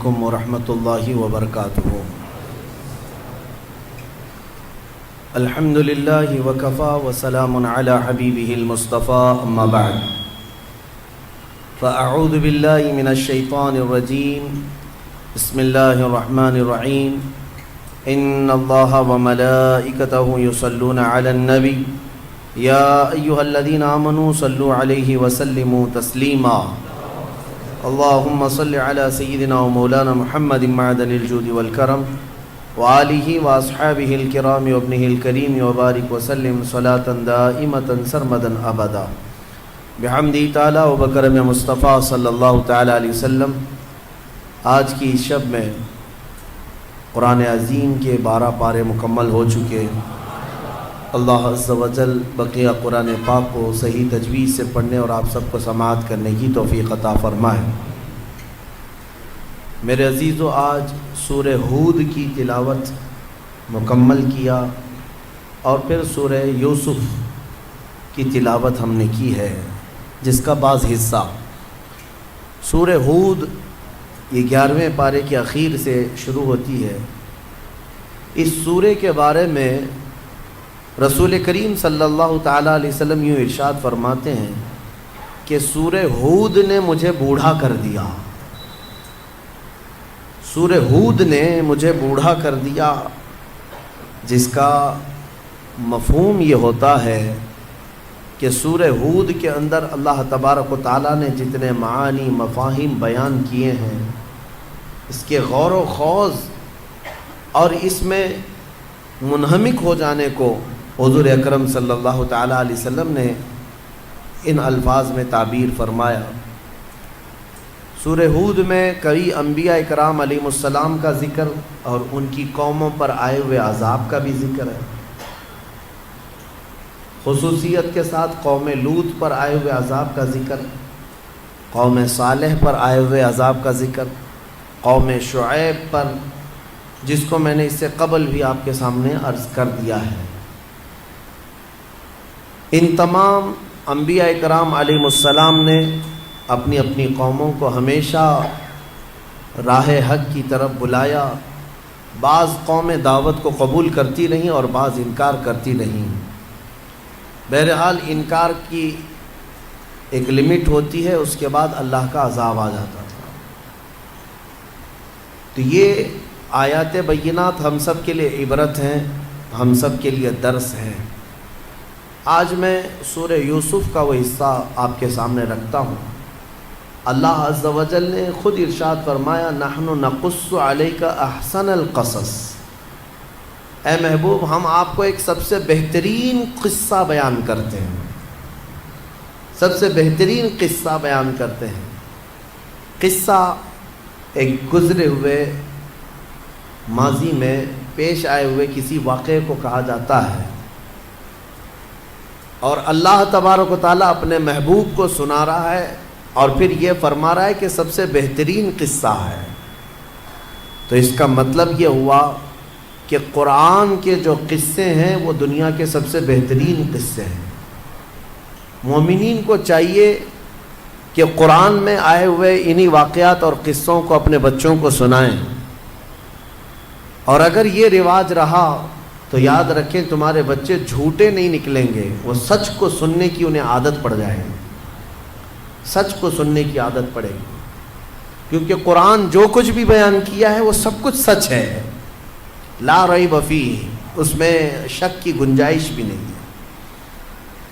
علیکم ورحمۃ اللہ وبرکاتہ۔ الحمد للہ وکفا وسلام علی حبیبہ المصطفیٰ، اما بعد فاعوذ باللہ من الشیطان الرجیم، بسم اللہ الرحمن الرحیم۔ ان اللہ وملائکتہ یصلون علی النبی یا ایہا الذین آمنوا صلوا علیہ وسلموا تسلیما۔ اللہم صل علی سیدنا و مولانا محمد معدن الجود والکرم وآلہ واصحابہ الکرام وابنہ الکریم وبارک وسلم صلاۃ دائمۃ سرمدا ابدا بحمدہ تعالی و بکرم مصطفیٰ صلی اللہ تعالی علیہ وسلم۔ آج کی اس شب میں قرآن عظیم کے 12 پارے مکمل ہو چکے۔ اللہ عز و جل بقیہ قرآن پاک کو صحیح تجوید سے پڑھنے اور آپ سب کو سماعت کرنے کی توفیق عطا فرمائے۔ میرے عزیزو، آج سورہ ہود کی تلاوت مکمل کیا اور پھر سورہ یوسف کی تلاوت ہم نے کی ہے، جس کا بعض حصہ سورہ ہود یہ 11ویں پارے کے اخیر سے شروع ہوتی ہے۔ اس سورہ کے بارے میں رسول کریم صلی اللہ تعالیٰ علیہ وسلم یوں ارشاد فرماتے ہیں کہ سورہ ہود نے مجھے بوڑھا کر دیا، سورہ ہود نے مجھے بوڑھا کر دیا، جس کا مفہوم یہ ہوتا ہے کہ سورہ ہود کے اندر اللہ تبارک و تعالیٰ نے جتنے معانی مفاہیم بیان کیے ہیں، اس کے غور و خوض اور اس میں منہمک ہو جانے کو حضور اکرم صلی اللہ تعالیٰ علیہ وسلم نے ان الفاظ میں تعبیر فرمایا۔ سورہ ہود میں کئی انبیاء اکرام علیہم السلام کا ذکر اور ان کی قوموں پر آئے ہوئے عذاب کا بھی ذکر ہے، خصوصیت کے ساتھ قوم لوط پر آئے ہوئے عذاب کا ذکر، قوم صالح پر آئے ہوئے عذاب کا ذکر، قوم شعیب پر، جس کو میں نے اس سے قبل بھی آپ کے سامنے عرض کر دیا ہے۔ ان تمام انبیاء اکرام علیہم السلام نے اپنی اپنی قوموں کو ہمیشہ راہ حق کی طرف بلایا۔ بعض قومیں دعوت کو قبول کرتی رہیں اور بعض انکار کرتی رہیں۔ بہرحال انکار کی ایک لمٹ ہوتی ہے، اس کے بعد اللہ کا عذاب آ جاتا تھا۔ تو یہ آیات بینات ہم سب کے لیے عبرت ہیں، ہم سب کے لیے درس ہیں۔ آج میں سورہ یوسف کا وہ حصہ آپ کے سامنے رکھتا ہوں۔ اللہ عز و جل نے خود ارشاد فرمایا، نحن نقص علیک احسن القصص۔ اے محبوب، ہم آپ کو ایک سب سے بہترین قصہ بیان کرتے ہیں، سب سے بہترین قصہ بیان کرتے ہیں۔ قصہ ایک گزرے ہوئے ماضی میں پیش آئے ہوئے کسی واقعے کو کہا جاتا ہے، اور اللہ تبارک و تعالیٰ اپنے محبوب کو سنا رہا ہے اور پھر یہ فرما رہا ہے کہ سب سے بہترین قصہ ہے۔ تو اس کا مطلب یہ ہوا کہ قرآن کے جو قصے ہیں وہ دنیا کے سب سے بہترین قصے ہیں۔ مومنین کو چاہیے کہ قرآن میں آئے ہوئے انہی واقعات اور قصوں کو اپنے بچوں کو سنائیں، اور اگر یہ رواج رہا تو یاد رکھیں تمہارے بچے جھوٹے نہیں نکلیں گے، وہ سچ کو سننے کی انہیں عادت پڑ جائے گی، سچ کو سننے کی عادت پڑے گی، کیونکہ قرآن جو کچھ بھی بیان کیا ہے وہ سب کچھ سچ ہے، لا ریب فیہ، اس میں شک کی گنجائش بھی نہیں ہے۔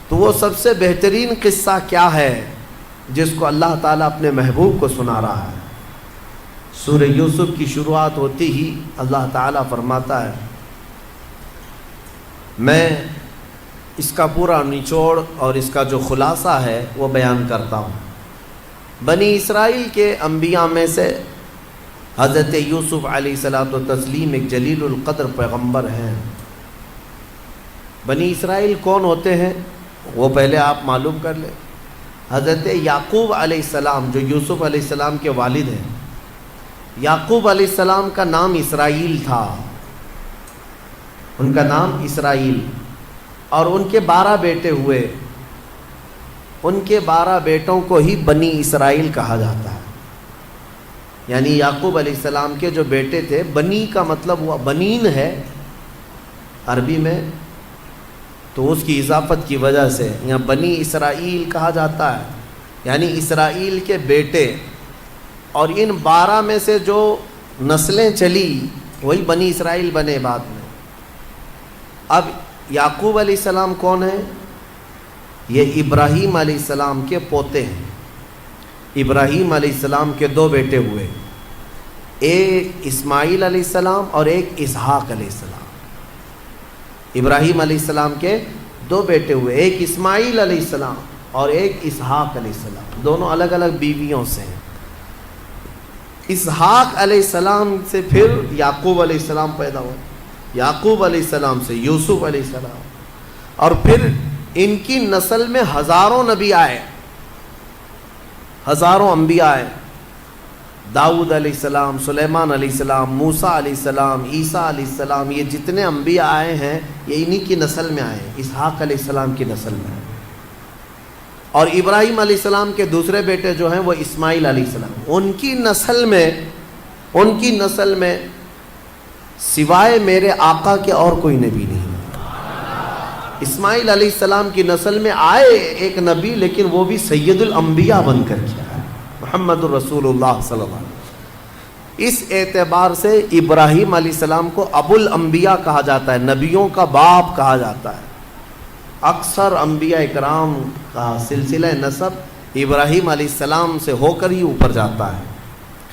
تو وہ سب سے بہترین قصہ کیا ہے جس کو اللہ تعالیٰ اپنے محبوب کو سنا رہا ہے؟ سورہ یوسف کی شروعات ہوتی ہی اللہ تعالیٰ فرماتا ہے، میں اس کا پورا نچوڑ اور اس کا جو خلاصہ ہے وہ بیان کرتا ہوں۔ بنی اسرائیل کے انبیاء میں سے حضرت یوسف علیہ الصلاۃ والتسلیم ایک جلیل القدر پیغمبر ہیں۔ بنی اسرائیل کون ہوتے ہیں وہ پہلے آپ معلوم کر لیں۔ حضرت یعقوب علیہ السلام جو یوسف علیہ السلام کے والد ہیں، یعقوب علیہ السلام کا نام اسرائیل تھا، ان کا نام اسرائیل، اور ان کے 12 بیٹے ہوئے، ان کے 12 بیٹوں کو ہی بنی اسرائیل کہا جاتا ہے۔ یعنی یعقوب علیہ السلام کے جو بیٹے تھے، بنی کا مطلب ہوا بنین ہے عربی میں، تو اس کی اضافت کی وجہ سے یہاں بنی اسرائیل کہا جاتا ہے، یعنی اسرائیل کے بیٹے، اور ان 12 میں سے جو نسلیں چلی وہی بنی اسرائیل بنے بعد میں۔ اب یعقوب علیہ السلام کون ہیں؟ یہ ابراہیم علیہ السلام کے پوتے ہیں۔ ابراہیم علیہ السلام کے 2 بیٹے ہوئے، ایک اسماعیل علیہ السلام اور ایک اسحاق علیہ السلام۔ ابراہیم علیہ السلام کے 2 بیٹے ہوئے، ایک اسماعیل علیہ السلام اور ایک اسحاق علیہ السلام، دونوں الگ الگ بیویوں سے ہیں۔ اسحاق علیہ السلام سے پھر یعقوب علیہ السلام پیدا ہوئے، یعقوب علیہ السلام سے یوسف علیہ السلام، اور پھر ان کی نسل میں ہزاروں نبی آئے، ہزاروں انبیاء آئے، داؤد علیہ السلام، سلیمان علیہ السلام، موسیٰ علیہ السلام، عیسیٰ علیہ السلام، یہ جتنے انبیاء آئے ہیں یہ انہی کی نسل میں آئے، اسحاق علیہ السلام کی نسل میں۔ اور ابراہیم علیہ السلام کے دوسرے بیٹے جو ہیں وہ اسماعیل علیہ السلام، ان کی نسل میں سوائے میرے آقا کے اور کوئی نبی نہیں۔ اسماعیل علیہ السلام کی نسل میں آئے ایک نبی، لیکن وہ بھی سید الانبیاء بن کر کیا ہے، محمد الرسول اللہ صلی اللہ علیہ وسلم۔ اس اعتبار سے ابراہیم علیہ السلام کو ابو الانبیاء کہا جاتا ہے، نبیوں کا باپ کہا جاتا ہے۔ اکثر انبیاء اکرام کا سلسلہ نسب ابراہیم علیہ السلام سے ہو کر ہی اوپر جاتا ہے۔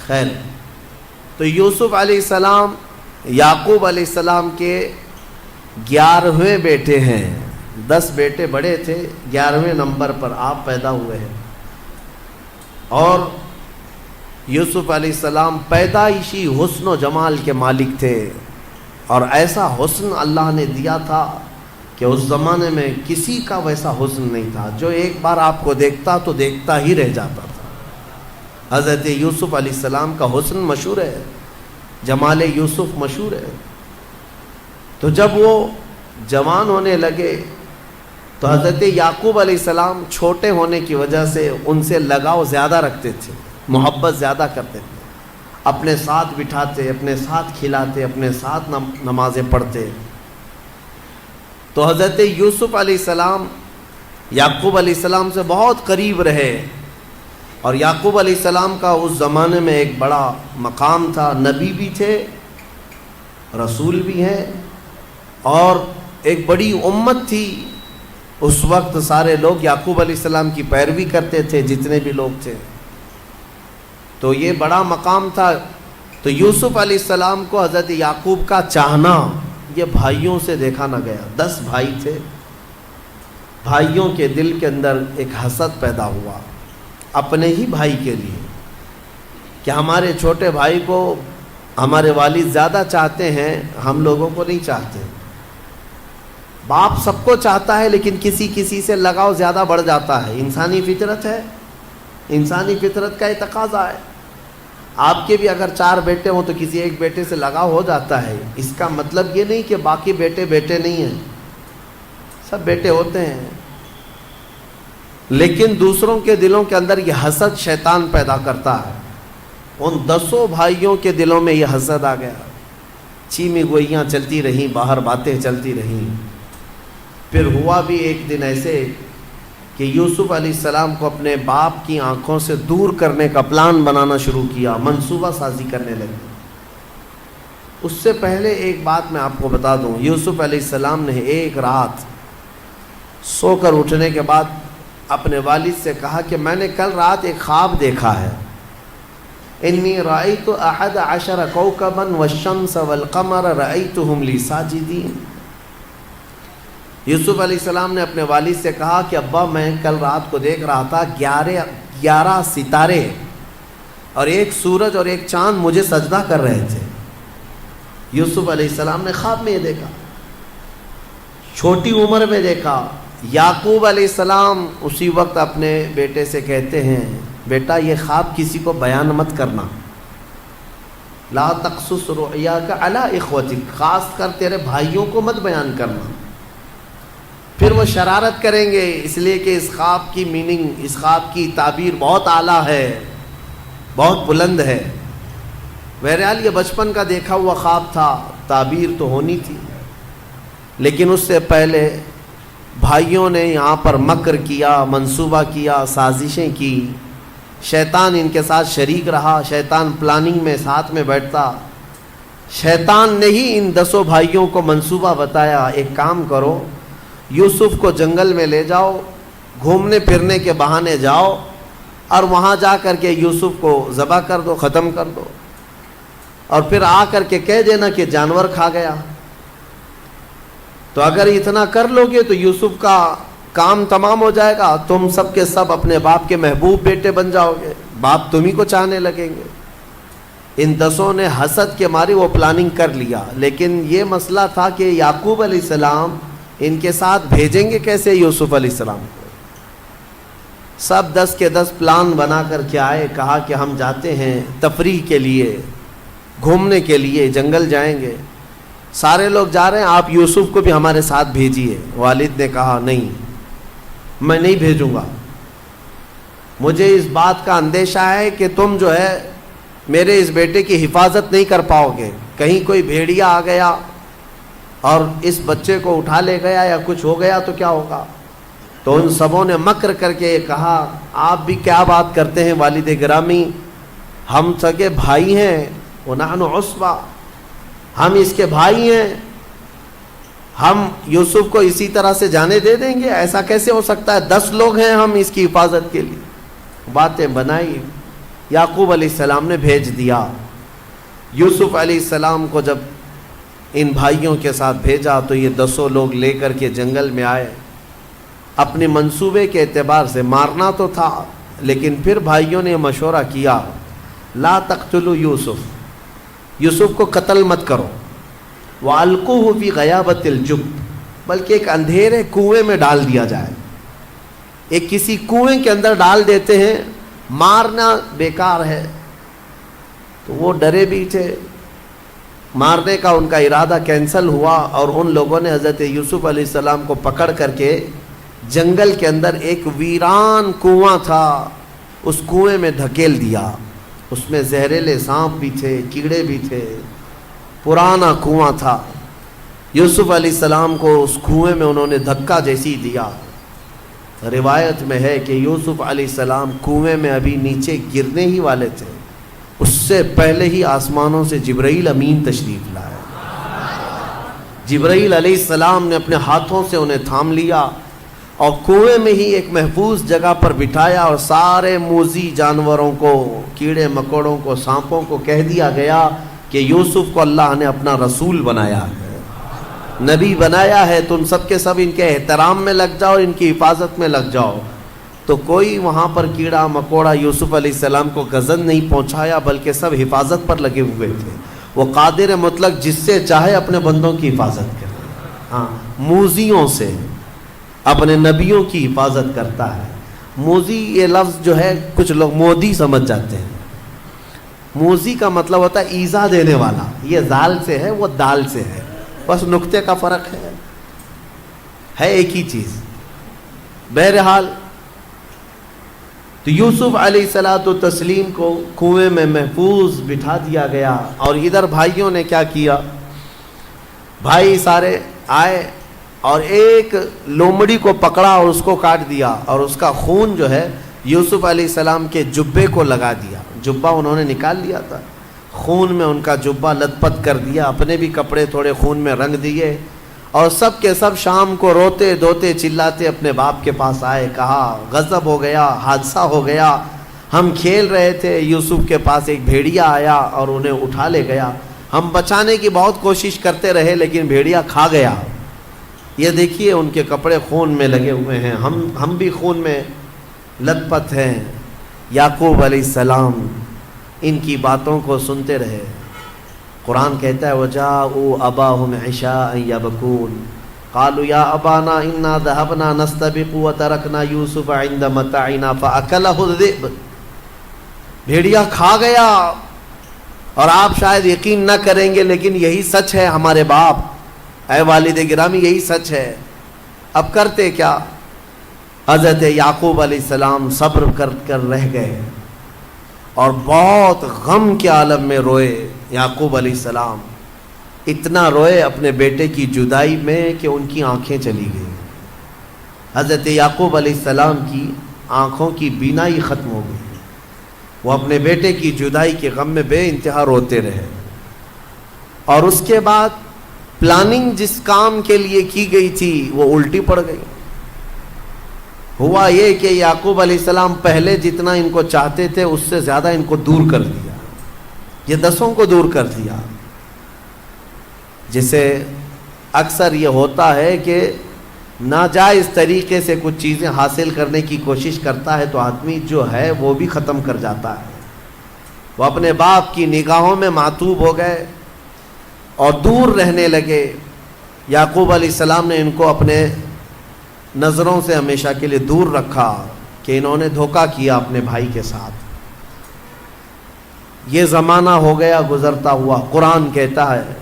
خیر، تو یوسف علیہ السلام یعقوب علیہ السلام کے 11ویں بیٹے ہیں۔ 10 بیٹے بڑے تھے، 11ویں نمبر پر آپ پیدا ہوئے ہیں۔ اور یوسف علیہ السلام پیدائشی حسن و جمال کے مالک تھے، اور ایسا حسن اللہ نے دیا تھا کہ اس زمانے میں کسی کا ویسا حسن نہیں تھا، جو ایک بار آپ کو دیکھتا تو دیکھتا ہی رہ جاتا تھا۔ حضرت یوسف علیہ السلام کا حسن مشہور ہے، جمال یوسف مشہور ہے۔ تو جب وہ جوان ہونے لگے تو حضرت یعقوب علیہ السلام چھوٹے ہونے کی وجہ سے ان سے لگاؤ زیادہ رکھتے تھے، محبت زیادہ کرتے تھے، اپنے ساتھ بٹھاتے، اپنے ساتھ کھلاتے، اپنے ساتھ نمازیں پڑھتے۔ تو حضرت یوسف علیہ السلام یعقوب علیہ السلام سے بہت قریب رہے، اور یعقوب علیہ السلام کا اس زمانے میں ایک بڑا مقام تھا، نبی بھی تھے، رسول بھی ہیں، اور ایک بڑی امت تھی۔ اس وقت سارے لوگ یعقوب علیہ السلام کی پیروی کرتے تھے، جتنے بھی لوگ تھے، تو یہ بڑا مقام تھا۔ تو یوسف علیہ السلام کو حضرت یعقوب کا چاہنا یہ بھائیوں سے دیکھا نہ گیا۔ 10 بھائی تھے، بھائیوں کے دل کے اندر ایک حسد پیدا ہوا اپنے ہی بھائی کے لیے، کہ ہمارے چھوٹے بھائی کو ہمارے والد زیادہ چاہتے ہیں، ہم لوگوں کو نہیں چاہتے۔ باپ سب کو چاہتا ہے، لیکن کسی سے لگاؤ زیادہ بڑھ جاتا ہے، انسانی فطرت ہے، انسانی فطرت کا یہ تقاضا ہے۔ آپ کے بھی اگر 4 بیٹے ہوں تو کسی ایک بیٹے سے لگاؤ ہو جاتا ہے۔ اس کا مطلب یہ نہیں کہ باقی بیٹے نہیں ہیں، سب بیٹے ہوتے ہیں، لیکن دوسروں کے دلوں کے اندر یہ حسد شیطان پیدا کرتا ہے۔ ان 10 بھائیوں کے دلوں میں یہ حسد آ گیا، چیمی گوئیاں چلتی رہیں، باہر باتیں چلتی رہیں۔ پھر ہوا بھی ایک دن ایسے کہ یوسف علیہ السلام کو اپنے باپ کی آنکھوں سے دور کرنے کا پلان بنانا شروع کیا، منصوبہ سازی کرنے لگے۔ اس سے پہلے ایک بات میں آپ کو بتا دوں، یوسف علیہ السلام نے ایک رات سو کر اٹھنے کے بعد اپنے والد سے کہا کہ میں نے کل رات ایک خواب دیکھا ہے، انی رأیت 11 کوكبا والشمس والقمر رأیتهم لی ساجدین۔ یوسف علیہ السلام نے اپنے والد سے کہا کہ ابا میں کل رات کو دیکھ رہا تھا 11 ستارے اور ایک سورج اور ایک چاند مجھے سجدہ کر رہے تھے۔ یوسف علیہ السلام نے خواب میں یہ دیکھا، چھوٹی عمر میں دیکھا۔ یعقوب علیہ السلام اسی وقت اپنے بیٹے سے کہتے ہیں، بیٹا یہ خواب کسی کو بیان مت کرنا، لا تقصص رؤیاک علی اخوتک، خاص کر تیرے بھائیوں کو مت بیان کرنا، پھر وہ شرارت کریں گے، اس لیے کہ اس خواب کی میننگ، اس خواب کی تعبیر بہت اعلیٰ ہے، بہت بلند ہے۔ بہرحال یہ بچپن کا دیکھا ہوا خواب تھا، تعبیر تو ہونی تھی، لیکن اس سے پہلے بھائیوں نے یہاں پر مکر کیا، منصوبہ کیا، سازشیں کی، شیطان ان کے ساتھ شریک رہا، شیطان پلاننگ میں ساتھ میں بیٹھتا۔ شیطان نے ہی ان 10 بھائیوں کو منصوبہ بتایا، ایک کام کرو، یوسف کو جنگل میں لے جاؤ، گھومنے پھرنے کے بہانے جاؤ، اور وہاں جا کر کے یوسف کو ذبح کر دو، ختم کر دو، اور پھر آ کر کے کہہ دینا کہ جانور کھا گیا۔ تو اگر اتنا کر لو گے تو یوسف کا کام تمام ہو جائے گا، تم سب کے سب اپنے باپ کے محبوب بیٹے بن جاؤ گے، باپ تم ہی کو چاہنے لگیں گے۔ ان 10 نے حسد کے مارے وہ پلاننگ کر لیا، لیکن یہ مسئلہ تھا کہ یعقوب علیہ السلام ان کے ساتھ بھیجیں گے کیسے یوسف علیہ السلام کو۔ سب 10 کے 10 پلان بنا کر کے آئے، کہا کہ ہم جاتے ہیں تفریح کے لیے، گھومنے کے لیے، جنگل جائیں گے۔ سارے لوگ جا رہے ہیں، آپ یوسف کو بھی ہمارے ساتھ بھیجیے۔ والد نے کہا نہیں، میں نہیں بھیجوں گا، مجھے اس بات کا اندیشہ ہے کہ تم جو ہے میرے اس بیٹے کی حفاظت نہیں کر پاؤ گے، کہیں کوئی بھیڑیا آ گیا اور اس بچے کو اٹھا لے گیا یا کچھ ہو گیا تو کیا ہوگا۔ تو ان سبوں نے مکر کر کے کہا، آپ بھی کیا بات کرتے ہیں والد گرامی، ہم سگے بھائی ہیں، وَنَحْنُ عُصْبَةٌ، ہم اس کے بھائی ہیں، ہم یوسف کو اسی طرح سے جانے دے دیں گے؟ ایسا کیسے ہو سکتا ہے، 10 لوگ ہیں ہم اس کی حفاظت کے لیے۔ باتیں بنائی، یعقوب علیہ السلام نے بھیج دیا۔ یوسف علیہ السلام کو جب ان بھائیوں کے ساتھ بھیجا تو یہ 10 لوگ لے کر کے جنگل میں آئے۔ اپنے منصوبے کے اعتبار سے مارنا تو تھا، لیکن پھر بھائیوں نے مشورہ کیا، لا تقتلوا یوسف، یوسف کو قتل مت کرو، وَأَلْقُوهُ فِي غَيَابَةِ الْجُبِّ، بلکہ ایک اندھیرے کنویں میں ڈال دیا جائے، ایک کسی کنویں کے اندر ڈال دیتے ہیں، مارنا بیکار ہے۔ تو وہ ڈرے بھی تھے، مارنے کا ان کا ارادہ کینسل ہوا، اور ان لوگوں نے حضرت یوسف علیہ السلام کو پکڑ کر کے جنگل کے اندر ایک ویران کنواں تھا، اس کنویں میں دھکیل دیا۔ اس میں زہریلے سانپ بھی تھے، کیڑے بھی تھے، پرانا کنواں تھا۔ یوسف علیہ السلام کو اس کنویں میں انہوں نے دھکا جیسی دیا۔ روایت میں ہے کہ یوسف علیہ السلام کنویں میں ابھی نیچے گرنے ہی والے تھے، اس سے پہلے ہی آسمانوں سے جبرائیل امین تشریف لائے۔ جبرائیل علیہ السلام نے اپنے ہاتھوں سے انہیں تھام لیا اور کنویں میں ہی ایک محفوظ جگہ پر بٹھایا، اور سارے موذی جانوروں کو، کیڑے مکوڑوں کو، سانپوں کو کہہ دیا گیا کہ یوسف کو اللہ نے اپنا رسول بنایا ہے، نبی بنایا ہے، تم سب کے سب ان کے احترام میں لگ جاؤ، ان کی حفاظت میں لگ جاؤ۔ تو کوئی وہاں پر کیڑا مکوڑا یوسف علیہ السلام کو غضب نہیں پہنچایا، بلکہ سب حفاظت پر لگے ہوئے تھے۔ وہ قادر مطلق جس سے چاہے اپنے بندوں کی حفاظت کرے، ہاں، موذیوں سے اپنے نبیوں کی حفاظت کرتا ہے۔ موذی یہ لفظ جو ہے کچھ لوگ مودی سمجھ جاتے ہیں، موذی کا مطلب ہوتا ہے ایذا دینے والا، یہ زال سے ہے، وہ دال سے ہے، بس نقطے کا فرق ہے ایک ہی چیز۔ بہرحال تو یوسف علیہ الصلوۃ والتسلیم کو کنویں میں محفوظ بٹھا دیا گیا، اور ادھر بھائیوں نے کیا کیا، بھائی سارے آئے اور ایک لومڑی کو پکڑا اور اس کو کاٹ دیا، اور اس کا خون جو ہے یوسف علیہ السلام کے جبے کو لگا دیا۔ جبہ انہوں نے نکال لیا تھا، خون میں ان کا جبہ لت پت کر دیا، اپنے بھی کپڑے تھوڑے خون میں رنگ دیے، اور سب کے سب شام کو روتے دھوتے چلاتے اپنے باپ کے پاس آئے۔ کہا غضب ہو گیا، حادثہ ہو گیا، ہم کھیل رہے تھے، یوسف کے پاس ایک بھیڑیا آیا اور انہیں اٹھا لے گیا، ہم بچانے کی بہت کوشش کرتے رہے لیکن بھیڑیا کھا گیا، یہ دیکھیے ان کے کپڑے خون میں لگے ہوئے ہیں، ہم بھی خون میں لت پت ہیں۔ یعقوب علیہ السلام ان کی باتوں کو سنتے رہے۔ قرآن کہتا ہے وَجَاءُوا أَبَاهُمْ عِشَاءً يَبْكُونَ قَالُوا يَا أَبَانَا إِنَّا ذَهَبْنَا نَسْتَبِقُ وَتَرَكْنَا يُوسُفَ عِندَ مَتَاعِنَا فَأَكَلَهُ الذِّئْبُ، بھیڑیا کھا گیا، اور آپ شاید یقین نہ کریں گے لیکن یہی سچ ہے ہمارے باپ، اے والد گرامی یہی سچ ہے۔ اب کرتے کیا؟ حضرت یعقوب علیہ السلام صبر کر رہ گئے، اور بہت غم کے عالم میں روئے یعقوب علیہ السلام. اتنا روئے اپنے بیٹے کی جدائی میں کہ ان کی آنکھیں چلی گئیں. حضرت یعقوب علیہ السلام کی آنکھوں کی بینائی ختم ہو گئی. وہ اپنے بیٹے کی جدائی کے غم میں بے انتہا روتے رہے. اور اس کے بعد پلاننگ جس کام کے لیے کی گئی تھی وہ الٹی پڑ گئی. ہوا یہ کہ یعقوب علیہ السلام پہلے جتنا ان کو چاہتے تھے اس سے زیادہ ان کو دور کر دیا. یہ 10 کو دور کر دیا. جسے اکثر یہ ہوتا ہے کہ ناجائز طریقے سے کچھ چیزیں حاصل کرنے کی کوشش کرتا ہے تو آدمی جو ہے وہ بھی ختم کر جاتا ہے. وہ اپنے باپ کی نگاہوں میں معتوب ہو گئے اور دور رہنے لگے. یعقوب علیہ السلام نے ان کو اپنے نظروں سے ہمیشہ کے لیے دور رکھا کہ انہوں نے دھوکہ کیا اپنے بھائی کے ساتھ. یہ زمانہ ہو گیا گزرتا ہوا. قرآن کہتا ہے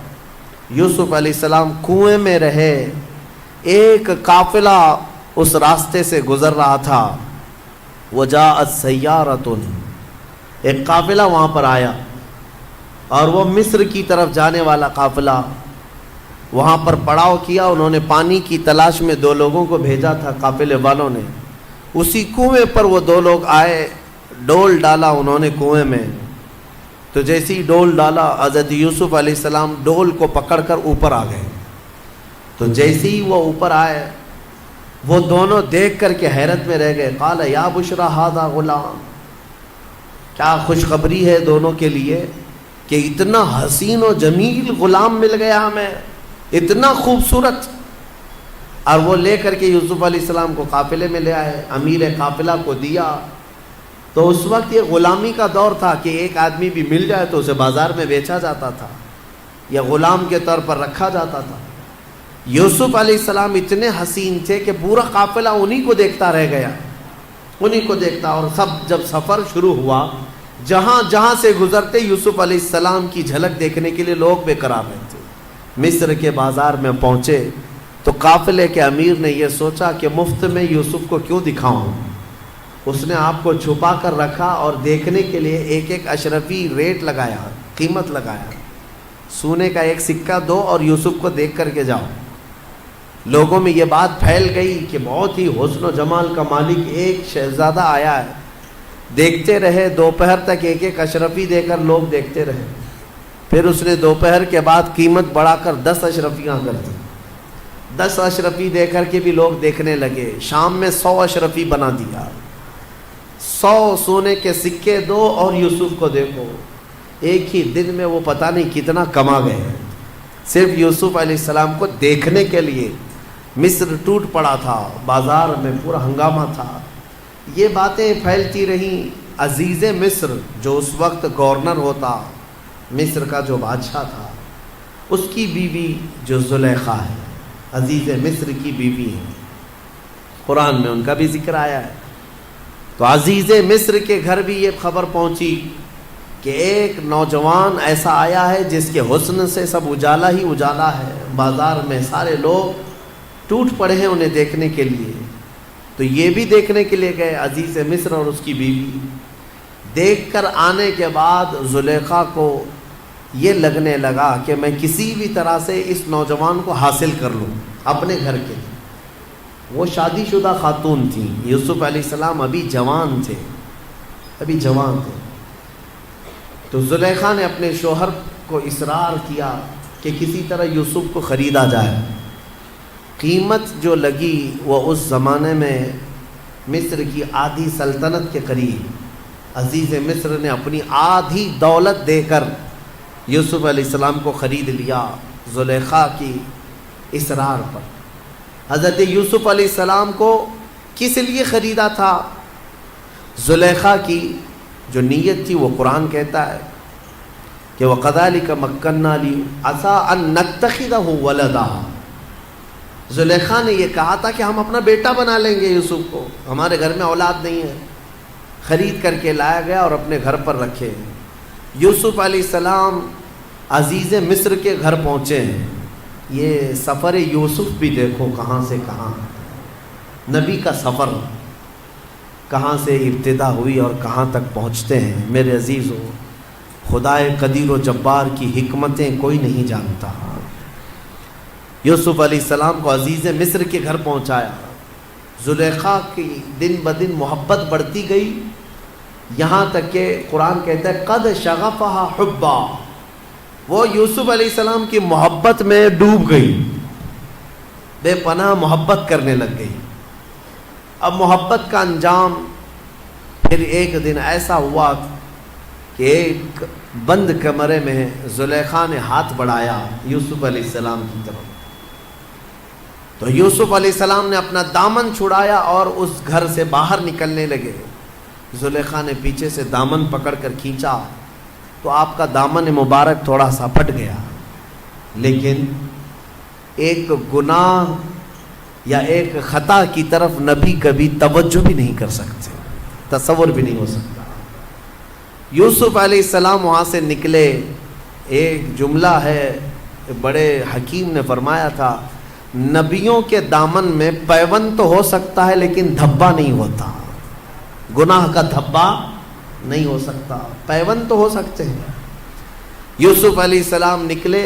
یوسف علیہ السلام کنویں میں رہے. ایک قافلہ اس راستے سے گزر رہا تھا. وجاءت سیارۃ, ایک قافلہ وہاں پر آیا اور وہ مصر کی طرف جانے والا قافلہ وہاں پر پڑاؤ کیا. انہوں نے پانی کی تلاش میں 2 لوگوں کو بھیجا تھا قافلے والوں نے. اسی کنویں پر وہ 2 لوگ آئے. ڈول ڈالا انہوں نے کنویں میں, تو جیسے ہی ڈول ڈالا حضرت یوسف علیہ السلام ڈول کو پکڑ کر اوپر آ گئے. تو جیسے ہی وہ اوپر آئے وہ دونوں دیکھ کر کے حیرت میں رہ گئے. قال یا بشرا ھذا غلام, کیا خوشخبری ہے دونوں کے لیے کہ اتنا حسین و جمیل غلام مل گیا ہمیں, اتنا خوبصورت. اور وہ لے کر کے یوسف علیہ السلام کو قافلے میں لے آئے, امیر قافلہ کو دیا. تو اس وقت یہ غلامی کا دور تھا کہ ایک آدمی بھی مل جائے تو اسے بازار میں بیچا جاتا تھا یا غلام کے طور پر رکھا جاتا تھا. یوسف علیہ السلام اتنے حسین تھے کہ پورا قافلہ انہی کو دیکھتا رہ گیا, انہی کو دیکھتا. اور سب جب سفر شروع ہوا جہاں جہاں سے گزرتے یوسف علیہ السلام کی جھلک دیکھنے کے لیے لوگ بے قرار رہتے. مصر کے بازار میں پہنچے تو قافلے کے امیر نے یہ سوچا کہ مفت میں یوسف کو کیوں دکھاؤں. اس نے آپ کو چھپا کر رکھا اور دیکھنے کے لیے ایک ایک اشرفی ریٹ لگایا, قیمت لگایا. سونے کا 1 سکہ دو اور یوسف کو دیکھ کر کے جاؤ. لوگوں میں یہ بات پھیل گئی کہ بہت ہی حسن و جمال کا مالک ایک شہزادہ آیا ہے. دیکھتے رہے دوپہر تک ایک ایک اشرفی دے کر لوگ دیکھتے رہے. پھر اس نے دوپہر کے بعد قیمت بڑھا کر 10 اشرفیاں کر دی. 10 اشرفی دے کر کے بھی لوگ دیکھنے لگے. شام میں 100 اشرفی بنا دیا. 100 سونے کے سکے دو اور یوسف کو دیکھو. ایک ہی دن میں وہ پتہ نہیں کتنا کما گئے صرف یوسف علیہ السلام کو دیکھنے کے لیے. مصر ٹوٹ پڑا تھا, بازار میں پورا ہنگامہ تھا. یہ باتیں پھیلتی رہیں. عزیز مصر جو اس وقت گورنر ہوتا, مصر کا جو بادشاہ تھا, اس کی بیوی جو زلیخا ہے, عزیز مصر کی بیوی ہے. قرآن میں ان کا بھی ذکر آیا ہے. تو عزیز مصر کے گھر بھی یہ خبر پہنچی کہ ایک نوجوان ایسا آیا ہے جس کے حسن سے سب اجالا ہی اجالا ہے. بازار میں سارے لوگ ٹوٹ پڑے ہیں انہیں دیکھنے کے لیے. تو یہ بھی دیکھنے کے لیے گئے عزیز مصر اور اس کی بیوی. دیکھ کر آنے کے بعد زلیخا کو یہ لگنے لگا کہ میں کسی بھی طرح سے اس نوجوان کو حاصل کر لوں اپنے گھر کے لیے. وہ شادی شدہ خاتون تھیں. یوسف علیہ السلام ابھی جوان تھے, ابھی جوان تھے. تو زلیخا نے اپنے شوہر کو اصرار کیا کہ کسی طرح یوسف کو خریدا جائے. قیمت جو لگی وہ اس زمانے میں مصر کی آدھی سلطنت کے قریب. عزیز مصر نے اپنی آدھی دولت دے کر یوسف علیہ السلام کو خرید لیا زلیخا کی اصرار پر. حضرت یوسف علیہ السلام کو کس لیے خریدا تھا؟ زلیخا کی جو نیت تھی وہ قرآن کہتا ہے کہ وَقَذَلِكَ مَكَّنَّا عَسَىٰ أَن نَتَّخِذَهُ وَلَدًا. زلیخا نے یہ کہا تھا کہ ہم اپنا بیٹا بنا لیں گے یوسف کو, ہمارے گھر میں اولاد نہیں ہے. خرید کر کے لایا گیا اور اپنے گھر پر رکھے. یوسف علیہ السلام عزیز مصر کے گھر پہنچے ہیں. یہ سفر یوسف بھی دیکھو کہاں سے کہاں, نبی کا سفر. کہاں سے ابتدا ہوئی اور کہاں تک پہنچتے ہیں۔ میرے عزیزو، خدائے قدیر و جبار کی حکمتیں کوئی نہیں جانتا۔ یوسف علیہ السلام کو عزیز مصر کے گھر پہنچایا، زلیخا کی دن بدن محبت بڑھتی گئی، یہاں تک کہ قرآن کہتا ہے قد شغفہا حبا، وہ یوسف علیہ السلام کی محبت میں ڈوب گئی، بے پناہ محبت کرنے لگ گئی۔ اب محبت کا انجام پھر ایک دن ایسا ہوا کہ ایک بند کمرے میں زلیخا نے ہاتھ بڑھایا یوسف علیہ السلام کی طرف، تو یوسف علیہ السلام نے اپنا دامن چھڑایا اور اس گھر سے باہر نکلنے لگے۔ زلیخا نے پیچھے سے دامن پکڑ کر کھینچا تو آپ کا دامن مبارک تھوڑا سا پھٹ گیا، لیکن ایک گناہ یا ایک خطا کی طرف نبی کبھی توجہ بھی نہیں کر سکتے، تصور بھی نہیں ہو سکتا۔ یوسف علیہ السلام وہاں سے نکلے، ایک جملہ ہے بڑے حکیم نے فرمایا تھا، نبیوں کے دامن میں پیوند تو ہو سکتا ہے لیکن دھبا نہیں ہوتا، گناہ کا دھبا نہیں ہو سکتا، پیوند تو ہو سکتے ہیں۔ یوسف علیہ السلام نکلے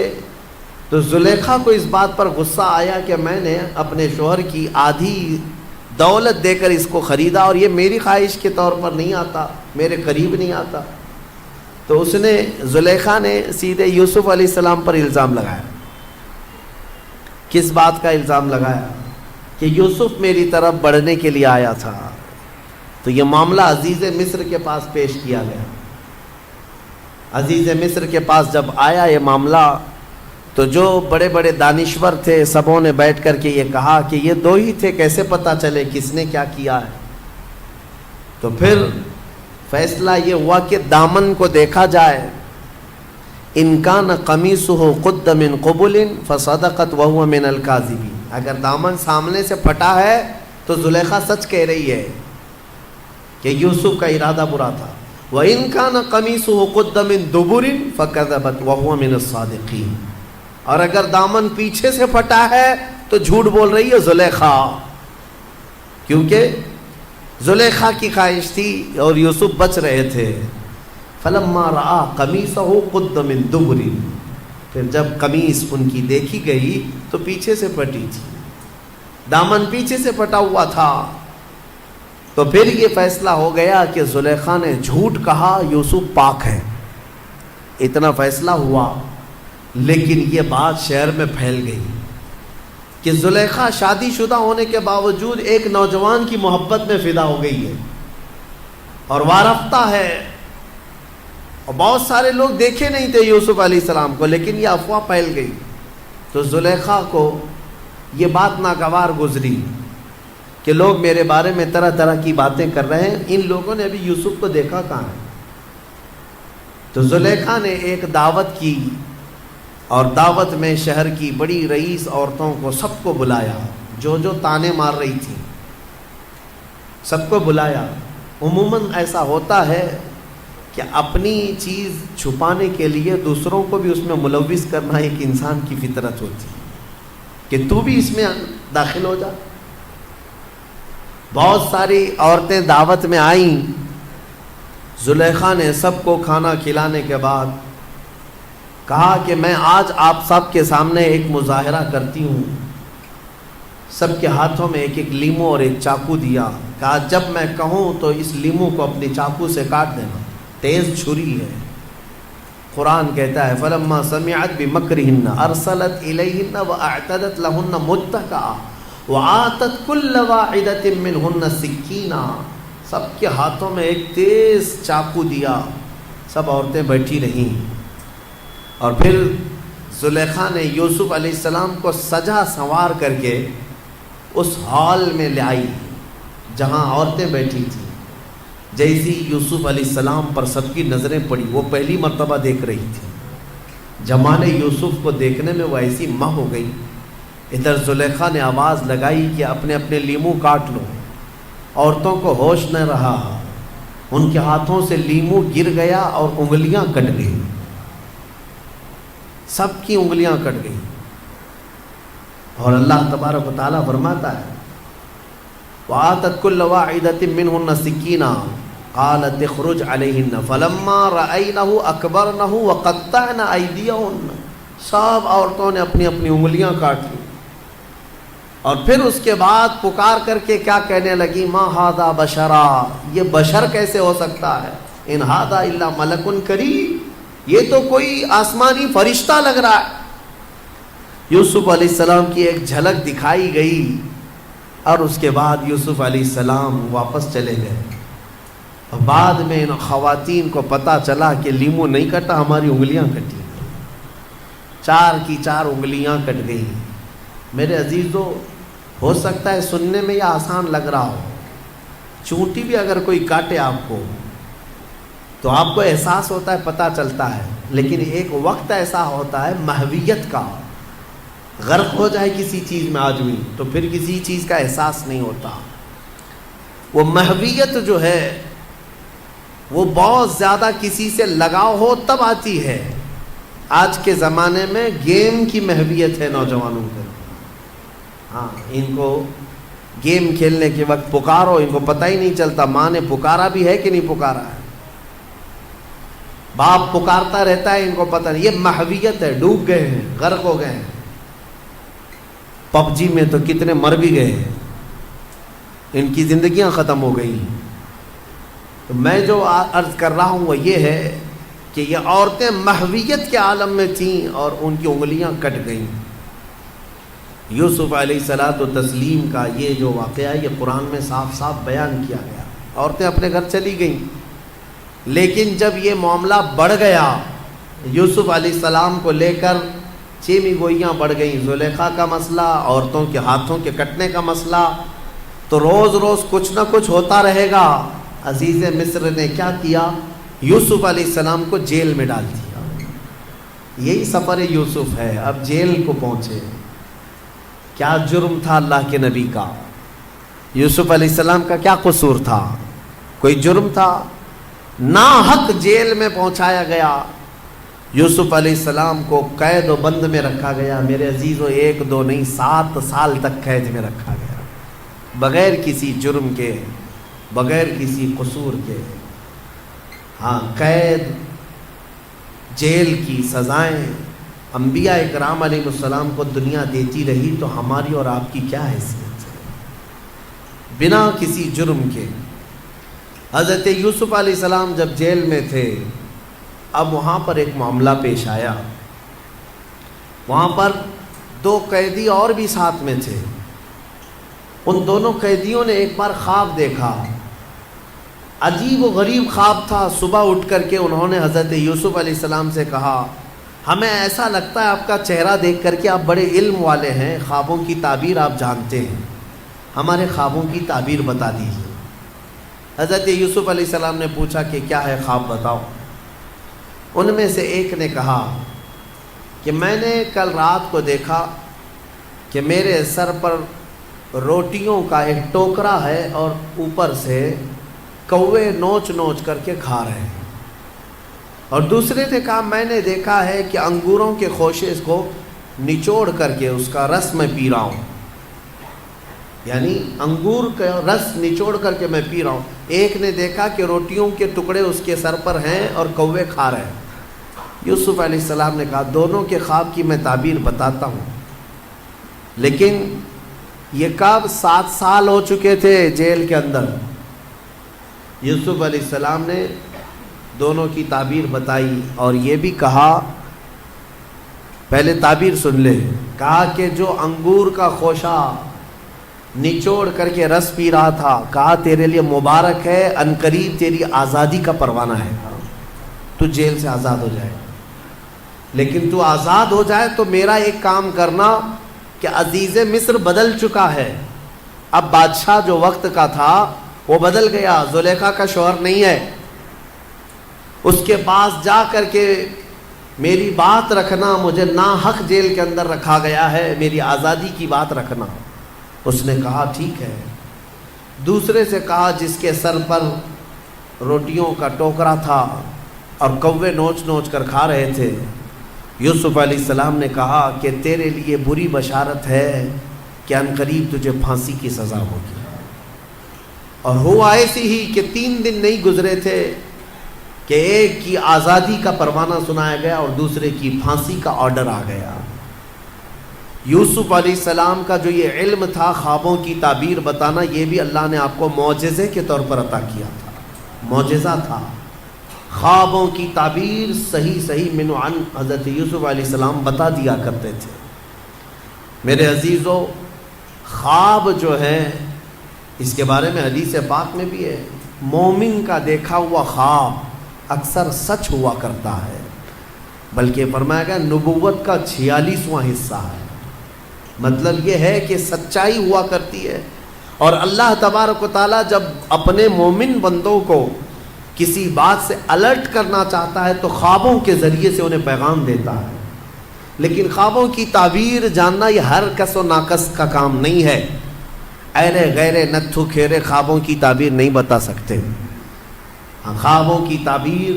تو زلیخا کو اس بات پر غصہ آیا کہ میں نے اپنے شوہر کی آدھی دولت دے کر اس کو خریدا اور یہ میری خواہش کے طور پر نہیں آتا، میرے قریب نہیں آتا۔ تو اس نے زلیخا نے سیدھے یوسف علیہ السلام پر الزام لگایا۔ کس بات کا الزام لگایا؟ کہ یوسف میری طرف بڑھنے کے لیے آیا تھا۔ تو یہ معاملہ عزیز مصر کے پاس پیش کیا گیا۔ عزیز مصر کے پاس جب آیا یہ معاملہ تو جو بڑے بڑے دانشور تھے سبوں نے بیٹھ کر کے یہ کہا کہ یہ دو ہی تھے، کیسے پتہ چلے کس نے کیا کیا ہے؟ تو پھر فیصلہ یہ ہوا کہ دامن کو دیکھا جائے، ان کان قمیصہ قد من قبل فصدقت وہو من الکاذبین، اگر دامن سامنے سے پھٹا ہے تو زلیخا سچ کہہ رہی ہے کہ یوسف کا ارادہ برا تھا، وَإِن كَانَ قَمِيصُهُ قُدَّ مِن دُبُرٍ فَكَذَبَتْ وَهُوَ مِنَ الصَّادِقِينَ، اور اگر دامن پیچھے سے پھٹا ہے تو جھوٹ بول رہی ہے زلیخا، کیونکہ زلیخا کی خواہش تھی اور یوسف بچ رہے تھے۔ فَلَمَّا رَآ قَمِيصَهُ قُدَّ مِن دُبُرٍ، پھر جب قمیص ان کی دیکھی گئی تو پیچھے سے پھٹی تھی، دامن پیچھے سے پھٹا ہوا تھا۔ تو پھر یہ فیصلہ ہو گیا کہ زلیخا نے جھوٹ کہا، یوسف پاک ہے، اتنا فیصلہ ہوا۔ لیکن یہ بات شہر میں پھیل گئی کہ زلیخا شادی شدہ ہونے کے باوجود ایک نوجوان کی محبت میں فدا ہو گئی ہے اور وارفتہ ہے، اور بہت سارے لوگ دیکھے نہیں تھے یوسف علیہ السلام کو، لیکن یہ افواہ پھیل گئی۔ تو زلیخا کو یہ بات ناگوار گزری کہ لوگ میرے بارے میں طرح طرح کی باتیں کر رہے ہیں، ان لوگوں نے ابھی یوسف کو دیکھا کہاں ہے؟ تو زلیخا نے ایک دعوت کی، اور دعوت میں شہر کی بڑی رئیس عورتوں کو سب کو بلایا، جو جو تانے مار رہی تھی سب کو بلایا۔ عموماً ایسا ہوتا ہے کہ اپنی چیز چھپانے کے لیے دوسروں کو بھی اس میں ملوث کرنا ایک انسان کی فطرت ہوتی ہے کہ تو بھی اس میں داخل ہو جا۔ بہت ساری عورتیں دعوت میں آئیں، زلیخا نے سب کو کھانا کھلانے کے بعد کہا کہ میں آج آپ سب کے سامنے ایک مظاہرہ کرتی ہوں۔ سب کے ہاتھوں میں ایک ایک لیمو اور ایک چاقو دیا، کہا جب میں کہوں تو اس لیمو کو اپنی چاقو سے کاٹ دینا، تیز چھری ہے۔ قرآن کہتا ہے فَلَمَّا سَمِعَتْ بِمَكْرِهِنَّ أَرْسَلَتْ إِلَيْهِنَّ وَأَعْتَدَتْ لَهُنَّ مُتَّكَأً وَآتَتْ كُلَّ وَاحِدَةٍ مِّنْهُنَّ سِكِّينًا، سب کے ہاتھوں میں ایک تیز چاقو دیا، سب عورتیں بیٹھی رہیں۔ اور پھر زلیخا نے یوسف علیہ السلام کو سجا سنوار کر کے اس ہال میں لے آئی جہاں عورتیں بیٹھی تھیں۔ جیسی یوسف علیہ السلام پر سب کی نظریں پڑی، وہ پہلی مرتبہ دیکھ رہی تھی، جمال یوسف کو دیکھنے میں وہ ایسی مہ ہو گئی۔ ادھر زلیخا نے آواز لگائی کہ اپنے اپنے لیمو کاٹ لو۔ عورتوں کو ہوش نہ رہا، ان کے ہاتھوں سے لیمو گر گیا اور انگلیاں کٹ گئی، سب کی انگلیاں کٹ گئی۔ اور اللہ تبارک و تعالیٰ فرماتا ہے وآتت كل واحدة منهن سكينا قالت اخرج عليهن فلما رأينه أكبرنه وقطعن أيديهن. سب عورتوں نے اپنی اپنی انگلیاں کاٹ لی اور پھر اس کے بعد پکار کر کے کیا کہنے لگی؟ ما ھذا بشرا، یہ بشر کیسے ہو سکتا ہے؟ ان ھذا الا ملک کریم، یہ تو کوئی آسمانی فرشتہ لگ رہا ہے. یوسف علیہ السلام کی ایک جھلک دکھائی گئی اور اس کے بعد یوسف علیہ السلام واپس چلے گئے. اور بعد میں ان خواتین کو پتہ چلا کہ لیمو نہیں کٹا، ہماری انگلیاں کٹی، 4 کی 4 انگلیاں کٹ گئی. میرے عزیزو، ہو سکتا ہے سننے میں یہ آسان لگ رہا ہو، چونٹی بھی اگر کوئی کاٹے آپ کو تو آپ کو احساس ہوتا ہے، پتہ چلتا ہے، لیکن ایک وقت ایسا ہوتا ہے محویت کا، غرق ہو جائے کسی چیز میں آدمی تو پھر کسی چیز کا احساس نہیں ہوتا. وہ محویت جو ہے وہ بہت زیادہ کسی سے لگاؤ ہو تب آتی ہے. آج کے زمانے میں گیم کی محویت ہے نوجوانوں کو. ہاں، ان کو گیم کھیلنے کے وقت پکارو، ان کو پتہ ہی نہیں چلتا ماں نے پکارا بھی ہے کہ نہیں پکارا ہے. باپ پکارتا رہتا ہے، ان کو پتہ نہیں. یہ محویت ہے، ڈوب گئے ہیں، غرق ہو گئے ہیں. پب جی میں تو کتنے مر بھی گئے ہیں، ان کی زندگیاں ختم ہو گئی. تو میں جو عرض کر رہا ہوں وہ یہ ہے کہ یہ عورتیں محویت کے عالم میں تھیں اور ان کی انگلیاں کٹ گئیں. یوسف علیہ الصلاۃ والتسلیم کا یہ جو واقعہ ہے یہ قرآن میں صاف صاف بیان کیا گیا. عورتیں اپنے گھر چلی گئیں، لیکن جب یہ معاملہ بڑھ گیا، یوسف علیہ السلام کو لے کر چیمی گوئیاں بڑھ گئیں. زلیخا کا مسئلہ، عورتوں کے ہاتھوں کے کٹنے کا مسئلہ، تو روز روز کچھ نہ کچھ ہوتا رہے گا. عزیز مصر نے کیا کیا؟ یوسف علیہ السلام کو جیل میں ڈال دیا. یہی سفر یوسف ہے. اب جیل کو پہنچے. کیا جرم تھا اللہ کے نبی کا؟ یوسف علیہ السلام کا کیا قصور تھا؟ کوئی جرم تھا؟ ناحق جیل میں پہنچایا گیا. یوسف علیہ السلام کو قید و بند میں رکھا گیا. میرے عزیزو، 1 2 نہیں 7 سال تک قید میں رکھا گیا، بغیر کسی جرم کے، بغیر کسی قصور کے. ہاں، قید، جیل کی سزائیں انبیاء اکرام علیہ السلام کو دنیا دیتی رہی تو ہماری اور آپ کی کیا حیثیت ہے؟ بنا کسی جرم کے. حضرت یوسف علیہ السلام جب جیل میں تھے، اب وہاں پر ایک معاملہ پیش آیا. وہاں پر 2 قیدی اور بھی ساتھ میں تھے. ان دونوں قیدیوں نے ایک بار خواب دیکھا. عجیب و غریب خواب تھا. صبح اٹھ کر کے انہوں نے حضرت یوسف علیہ السلام سے کہا، ہمیں ایسا لگتا ہے آپ کا چہرہ دیکھ کر کے آپ بڑے علم والے ہیں، خوابوں کی تعبیر آپ جانتے ہیں، ہمارے خوابوں کی تعبیر بتا دیجیے. حضرت یوسف علیہ السلام نے پوچھا کہ کیا ہے خواب بتاؤ. ان میں سے ایک نے کہا کہ میں نے کل رات کو دیکھا کہ میرے سر پر روٹیوں کا ایک ٹوکرا ہے اور اوپر سے کوے نوچ نوچ کر کے کھا رہے ہیں. اور دوسرے نے کہا میں نے دیکھا ہے کہ انگوروں کے خوشے کو نچوڑ کر کے اس کا رس میں پی رہا ہوں، یعنی انگور کا رس نچوڑ کر کے میں پی رہا ہوں. ایک نے دیکھا کہ روٹیوں کے ٹکڑے اس کے سر پر ہیں اور کوے کھا رہے ہیں. یوسف علیہ السلام نے کہا دونوں کے خواب کی میں تعبیر بتاتا ہوں، لیکن یہ کب 7 سال ہو چکے تھے جیل کے اندر. یوسف علیہ السلام نے دونوں کی تعبیر بتائی اور یہ بھی کہا، پہلے تعبیر سن لے. کہا کہ جو انگور کا خوشہ نچوڑ کر کے رس پی رہا تھا، کہا تیرے لیے مبارک ہے، عنقریب تیری آزادی کا پروانہ ہے، تو جیل سے آزاد ہو جائے. لیکن تو آزاد ہو جائے تو میرا ایک کام کرنا کہ عزیز مصر بدل چکا ہے. اب بادشاہ جو وقت کا تھا وہ بدل گیا، زلیخا کا شوہر نہیں ہے. اس کے پاس جا کر کے میری بات رکھنا، مجھے ناحق جیل کے اندر رکھا گیا ہے، میری آزادی کی بات رکھنا. اس نے کہا ٹھیک ہے. دوسرے سے کہا جس کے سر پر روٹیوں کا ٹوکرا تھا اور کوے نوچ نوچ کر کھا رہے تھے، یوسف علیہ السلام نے کہا کہ تیرے لیے بری بشارت ہے کہ عنقریب تجھے پھانسی کی سزا ہوگی. اور ہوا ایسی ہی کہ 3 دن نہیں گزرے تھے کہ ایک کی آزادی کا پروانہ سنایا گیا اور دوسرے کی پھانسی کا آرڈر آ گیا۔ یوسف علیہ السلام کا جو یہ علم تھا خوابوں کی تعبیر بتانا، یہ بھی اللہ نے آپ کو معجزے کے طور پر عطا کیا تھا، معجزہ تھا۔ خوابوں کی تعبیر صحیح من عن حضرت یوسف علیہ السلام بتا دیا کرتے تھے۔ میرے عزیزو، خواب جو ہے اس کے بارے میں حدیث پاک میں بھی ہے، مومن کا دیکھا ہوا خواب اکثر سچ ہوا کرتا ہے، بلکہ فرمایا گیا نبوت کا 46واں حصہ ہے۔ مطلب یہ ہے کہ سچائی ہوا کرتی ہے، اور اللہ تبارک و تعالیٰ جب اپنے مومن بندوں کو کسی بات سے الرٹ کرنا چاہتا ہے تو خوابوں کے ذریعے سے انہیں پیغام دیتا ہے۔ لیکن خوابوں کی تعبیر جاننا یہ ہر کس و ناکس کا کام نہیں ہے۔ ایرے غیرے نتھو کھیرے خوابوں کی تعبیر نہیں بتا سکتے۔ خوابوں کی تعبیر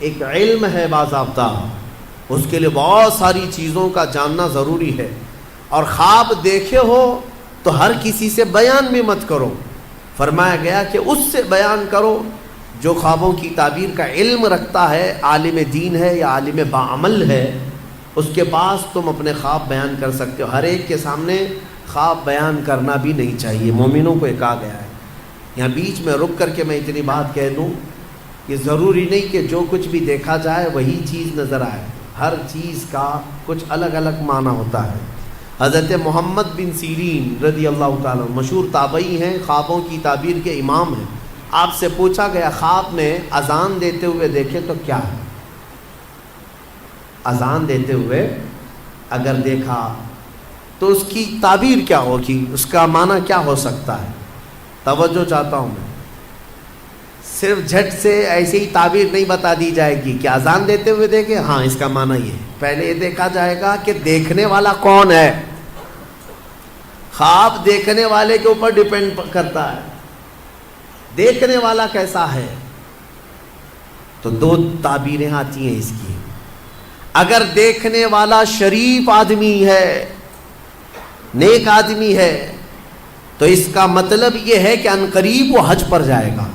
ایک علم ہے باضابطہ، اس کے لیے بہت ساری چیزوں کا جاننا ضروری ہے۔ اور خواب دیکھے ہو تو ہر کسی سے بیان بھی مت کرو، فرمایا گیا کہ اس سے بیان کرو جو خوابوں کی تعبیر کا علم رکھتا ہے، عالم دین ہے یا عالم باعمل ہے، اس کے پاس تم اپنے خواب بیان کر سکتے ہو۔ ہر ایک کے سامنے خواب بیان کرنا بھی نہیں چاہیے، مومنوں کو یہ کہا گیا ہے۔ یہاں بیچ میں رک کر کے میں اتنی بات کہہ دوں کہ ضروری نہیں کہ جو کچھ بھی دیکھا جائے وہی چیز نظر آئے، ہر چیز کا کچھ الگ الگ معنی ہوتا ہے۔ حضرت محمد بن سیرین رضی اللہ تعالیٰ مشہور تابعی ہیں، خوابوں کی تعبیر کے امام ہیں۔ آپ سے پوچھا گیا خواب میں اذان دیتے ہوئے دیکھے تو کیا ہے؟ اذان دیتے ہوئے اگر دیکھا تو اس کی تعبیر کیا ہوگی، اس کا معنی کیا ہو سکتا ہے؟ توجہ چاہتا ہوں میں، صرف جھٹ سے ایسے ہی تعبیر نہیں بتا دی جائے گی کہ اذان دیتے ہوئے دیکھے ہاں اس کا معنی یہ ہے۔ پہلے یہ دیکھا جائے گا کہ دیکھنے والا کون ہے۔ خواب دیکھنے والے کے اوپر ڈیپینڈ کرتا ہے، دیکھنے والا کیسا ہے۔ تو 2 تعبیریں آتی ہیں اس کی۔ اگر دیکھنے والا شریف آدمی ہے، نیک آدمی ہے، تو اس کا مطلب یہ ہے کہ عنقریب وہ حج پر جائے گا۔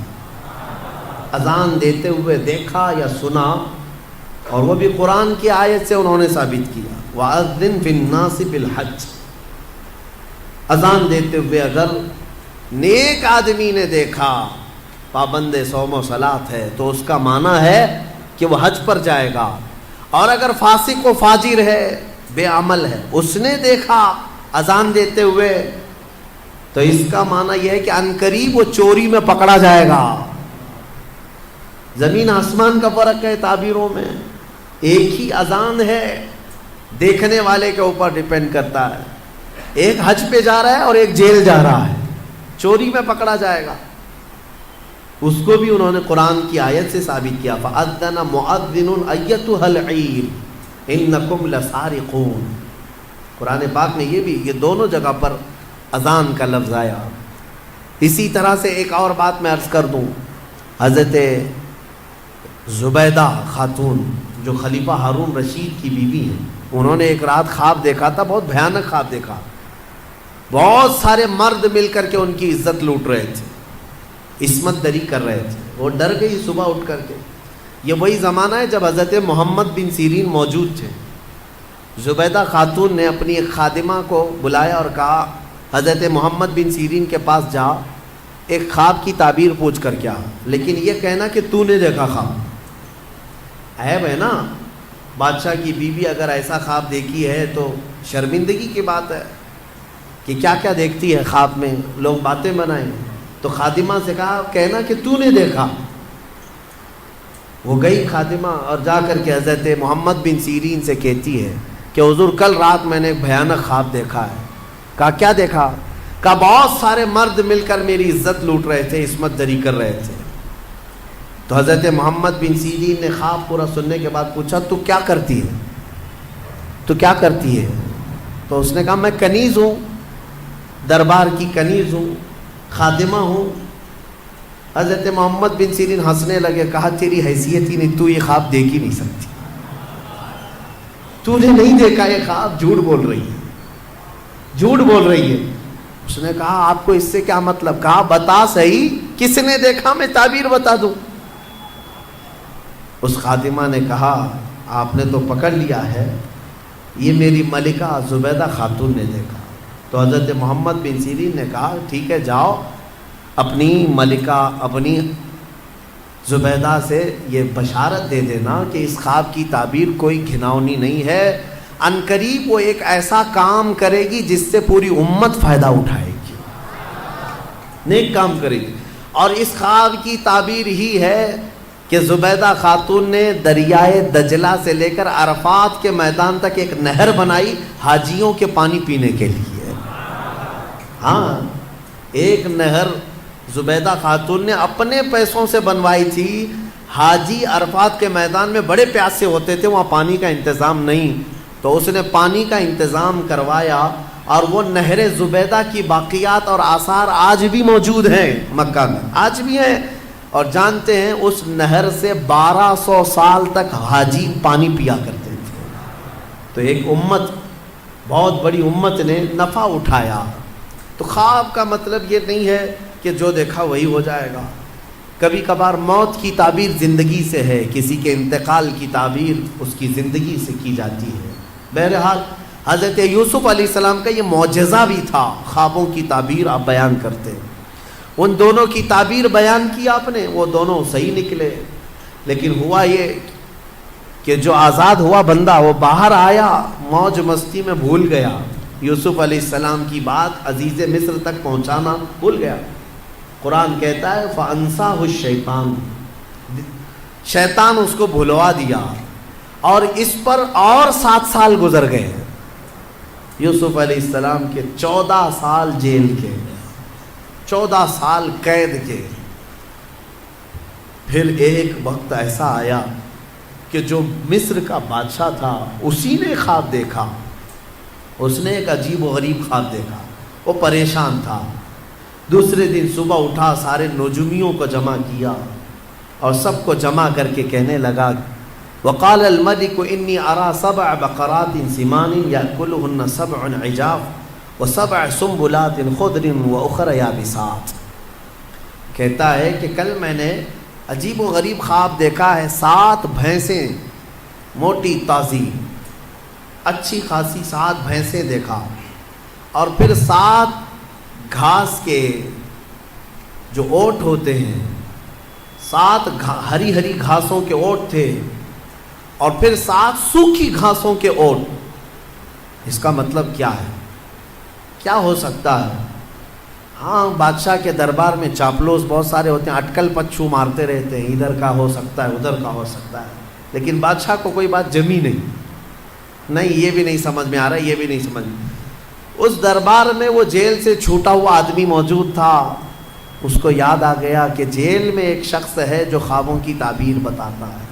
اذان دیتے ہوئے دیکھا یا سنا، اور وہ بھی قرآن کی آیت سے انہوں نے ثابت کیا، وَأَذِّن فِي النَّاسِ بِالْحَجِّ۔ اذان دیتے ہوئے اگر نیک آدمی نے دیکھا، پابند صوم و صلاۃ ہے، تو اس کا معنی ہے کہ وہ حج پر جائے گا۔ اور اگر فاسق و فاجر ہے، بے عمل ہے، اس نے دیکھا اذان دیتے ہوئے، تو اس کا معنی یہ ہے کہ عنقریب وہ چوری میں پکڑا جائے گا۔ زمین آسمان کا فرق ہے تعبیروں میں، ایک ہی اذان ہے، دیکھنے والے کے اوپر ڈیپینڈ کرتا ہے۔ ایک حج پہ جا رہا ہے اور ایک جیل جا رہا ہے، چوری میں پکڑا جائے گا۔ اس کو بھی انہوں نے قرآن کی آیت سے ثابت کیا، فَأَذَّنَ مُؤَذِّنٌ أَيَّتُهَا الْعِيرُ إِنَّكُمْ لَسَارِقُونَ۔ قرآن پاک میں یہ دونوں جگہ پر اذان کا لفظ آیا۔ اسی طرح سے ایک اور بات میں عرض کر دوں، حضرت زبیدہ خاتون جو خلیفہ ہارون رشید کی بیوی ہیں، انہوں نے ایک رات خواب دیکھا تھا، بہت بھیانک خواب دیکھا۔ بہت سارے مرد مل کر کے ان کی عزت لوٹ رہے تھے، عصمت دری کر رہے تھے۔ وہ ڈر گئی صبح اٹھ کر کے۔ یہ وہی زمانہ ہے جب حضرت محمد بن سیرین موجود تھے۔ زبیدہ خاتون نے اپنی ایک خادمہ کو بلایا اور کہا حضرت محمد بن سیرین کے پاس جا، ایک خواب کی تعبیر پوچھ کر کیا، لیکن یہ کہنا کہ تو نے دیکھا خواب۔ عیب ہے نا، بادشاہ کی بیوی اگر ایسا خواب دیکھی ہے تو شرمندگی کی بات ہے کہ کیا کیا دیکھتی ہے خواب میں، لوگ باتیں بنائیں۔ تو خادمہ سے کہا کہنا کہ تو نے دیکھا۔ وہ گئی خادمہ اور جا کر کے حضرت محمد بن سیرین سے کہتی ہے کہ حضور کل رات میں نے ایک بھیانک خواب دیکھا ہے۔ کہا کیا دیکھا؟ کہا بہت سارے مرد مل کر میری عزت لوٹ رہے تھے، عصمت دری کر رہے تھے۔ تو حضرت محمد بن سیرین نے خواب پورا سننے کے بعد پوچھا تو کیا کرتی ہے؟ تو کیا کرتی ہے؟ تو اس نے کہا میں کنیز ہوں، دربار کی کنیز ہوں، خادمہ ہوں۔ حضرت محمد بن سیرین ہنسنے لگے، کہا تیری حیثیت ہی نہیں، تو یہ خواب دیکھ ہی نہیں سکتی، تو نے نہیں دیکھا یہ خواب، جھوٹ بول رہی ہے، جھوٹ بول رہی ہے۔ اس نے کہا آپ کو اس سے کیا مطلب؟ کہا بتا صحیح کس نے دیکھا میں تعبیر بتا دوں؟ اس خادمہ نے کہا آپ نے تو پکڑ لیا ہے، یہ میری ملکہ زبیدہ خاتون نے دیکھا۔ تو حضرت محمد بن سیرین نے کہا ٹھیک ہے، جاؤ اپنی ملکہ اپنی زبیدہ سے یہ بشارت دے دینا کہ اس خواب کی تعبیر کوئی گھناؤنی نہیں ہے، عنقریب وہ ایک ایسا کام کرے گی جس سے پوری امت فائدہ اٹھائے گی، نیک کام کرے گی۔ اور اس خواب کی تعبیر ہی ہے کہ زبیدہ خاتون نے دریائے دجلہ سے لے کر عرفات کے میدان تک ایک نہر بنائی حاجیوں کے پانی پینے کے لیے۔ ہاں، ایک نہر زبیدہ خاتون نے اپنے پیسوں سے بنوائی تھی۔ حاجی عرفات کے میدان میں بڑے پیاسے ہوتے تھے، وہاں پانی کا انتظام نہیں، تو اس نے پانی کا انتظام کروایا، اور وہ نہر زبیدہ کی باقیات اور آثار آج بھی موجود ہیں مکہ میں، آج بھی ہیں۔ اور جانتے ہیں اس نہر سے 1200 سال تک حاجی پانی پیا کرتے تھے۔ تو ایک امت، بہت بڑی امت نے نفع اٹھایا۔ تو خواب کا مطلب یہ نہیں ہے کہ جو دیکھا وہی ہو جائے گا۔ کبھی کبھار موت کی تعبیر زندگی سے ہے، کسی کے انتقال کی تعبیر اس کی زندگی سے کی جاتی ہے۔ بہرحال حضرت یوسف علیہ السلام کا یہ معجزہ بھی تھا، خوابوں کی تعبیر آپ بیان کرتے ہیں۔ ان دونوں کی تعبیر بیان کی آپ نے، وہ دونوں صحیح نکلے، لیکن ہوا یہ کہ جو آزاد ہوا بندہ وہ باہر آیا، موج مستی میں بھول گیا، یوسف علیہ السلام کی بات عزیز مصر تک پہنچانا بھول گیا۔ قرآن کہتا ہے فَأَنْسَاهُ الشَّيْطَانُ، شیطان اس کو بھلوا دیا، اور اس پر اور 7 سال گزر گئے۔ یوسف علیہ السلام کے 14 سال جیل کے، 14 سال قید کے۔ پھر ایک وقت ایسا آیا کہ جو مصر کا بادشاہ تھا اسی نے خواب دیکھا، اس نے ایک عجیب و غریب خواب دیکھا، وہ پریشان تھا۔ دوسرے دن صبح اٹھا، سارے نجومیوں کو جمع کیا اور سب کو جمع کر کے کہنے لگا وقال الملك انی ارى 7 بقرات سمان یاکلهن 7 عجاف و7 سنبلات خضر واخر یابسات۔ کہتا ہے کہ کل میں نے عجیب و غریب خواب دیکھا ہے، 7 بھینسیں موٹی تازی اچھی خاصی 7 بھینسیں دیکھا، اور پھر 7 گھاس کے جو اوٹ ہوتے ہیں، 7 ہری ہری گھاسوں کے اوٹ تھے، اور پھر 7 سوکھی گھاسوں کے اوٹ۔ اس کا مطلب کیا ہے؟ کیا ہو سکتا ہے؟ ہاں، بادشاہ کے دربار میں چاپلوس بہت سارے ہوتے ہیں، اٹکل پچھو مارتے رہتے ہیں، ادھر کا ہو سکتا ہے ادھر کا ہو سکتا ہے، لیکن بادشاہ کو کوئی بات جمی نہیں، یہ بھی نہیں سمجھ میں آ رہا، یہ بھی نہیں سمجھ میں۔ اس دربار میں وہ جیل سے چھوٹا ہوا آدمی موجود تھا، اس کو یاد آ گیا کہ جیل میں ایک شخص ہے جو خوابوں کی تعبیر بتاتا ہے۔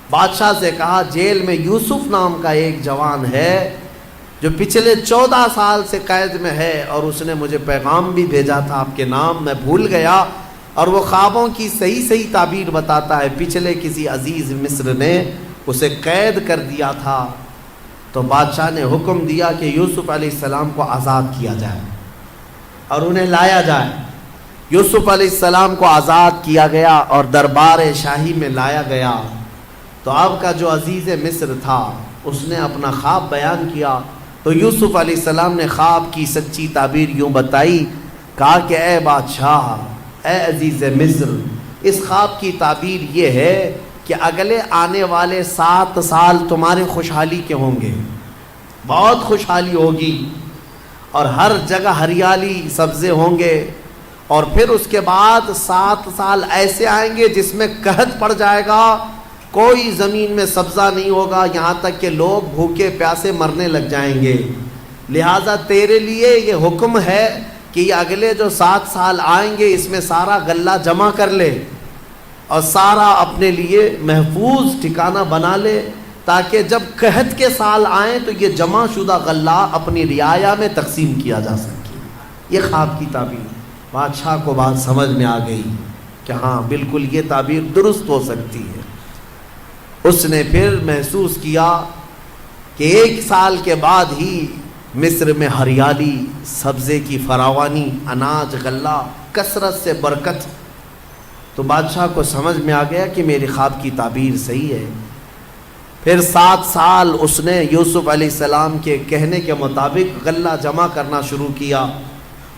بادشاہ سے کہا جیل میں یوسف نام کا ایک جوان ہے جو پچھلے 14 سال سے قید میں ہے، اور اس نے مجھے پیغام بھی بھیجا تھا آپ کے نام، میں بھول گیا، اور وہ خوابوں کی صحیح تعبیر بتاتا ہے۔ پچھلے کسی عزیز مصر نے اسے قید کر دیا تھا، تو بادشاہ نے حکم دیا کہ یوسف علیہ السلام کو آزاد کیا جائے اور انہیں لایا جائے۔ یوسف علیہ السلام کو آزاد کیا گیا اور دربار شاہی میں لایا گیا۔ تو آپ کا جو عزیز مصر تھا اس نے اپنا خواب بیان کیا، تو یوسف علیہ السلام نے خواب کی سچی تعبیر یوں بتائی، کہا کہ اے بادشاہ، اے عزیز مصر، اس خواب کی تعبیر یہ ہے کہ اگلے آنے والے 7 سال تمہارے خوشحالی کے ہوں گے، بہت خوشحالی ہوگی، اور ہر جگہ ہریالی سبزے ہوں گے، اور پھر اس کے بعد 7 سال ایسے آئیں گے جس میں قحط پڑ جائے گا، کوئی زمین میں سبزہ نہیں ہوگا، یہاں تک کہ لوگ بھوکے پیاسے مرنے لگ جائیں گے۔ لہٰذا تیرے لیے یہ حکم ہے کہ یہ اگلے جو 7 سال آئیں گے اس میں سارا غلہ جمع کر لے اور سارا اپنے لیے محفوظ ٹھکانہ بنا لے، تاکہ جب قحط کے سال آئیں تو یہ جمع شدہ غلہ اپنی رعایا میں تقسیم کیا جا سکے۔ یہ خواب کی تعبیر۔ بادشاہ کو بات سمجھ میں آ گئی کہ ہاں بالکل یہ تعبیر درست ہو سکتی ہے۔ اس نے پھر محسوس کیا کہ 1 سال کے بعد ہی مصر میں ہریالی، سبزے کی فراوانی، اناج غلہ، کثرت سے برکت تو بادشاہ کو سمجھ میں آ گیا کہ میری خواب کی تعبیر صحیح ہے۔ پھر 7 سال اس نے یوسف علیہ السلام کے کہنے کے مطابق غلہ جمع کرنا شروع کیا،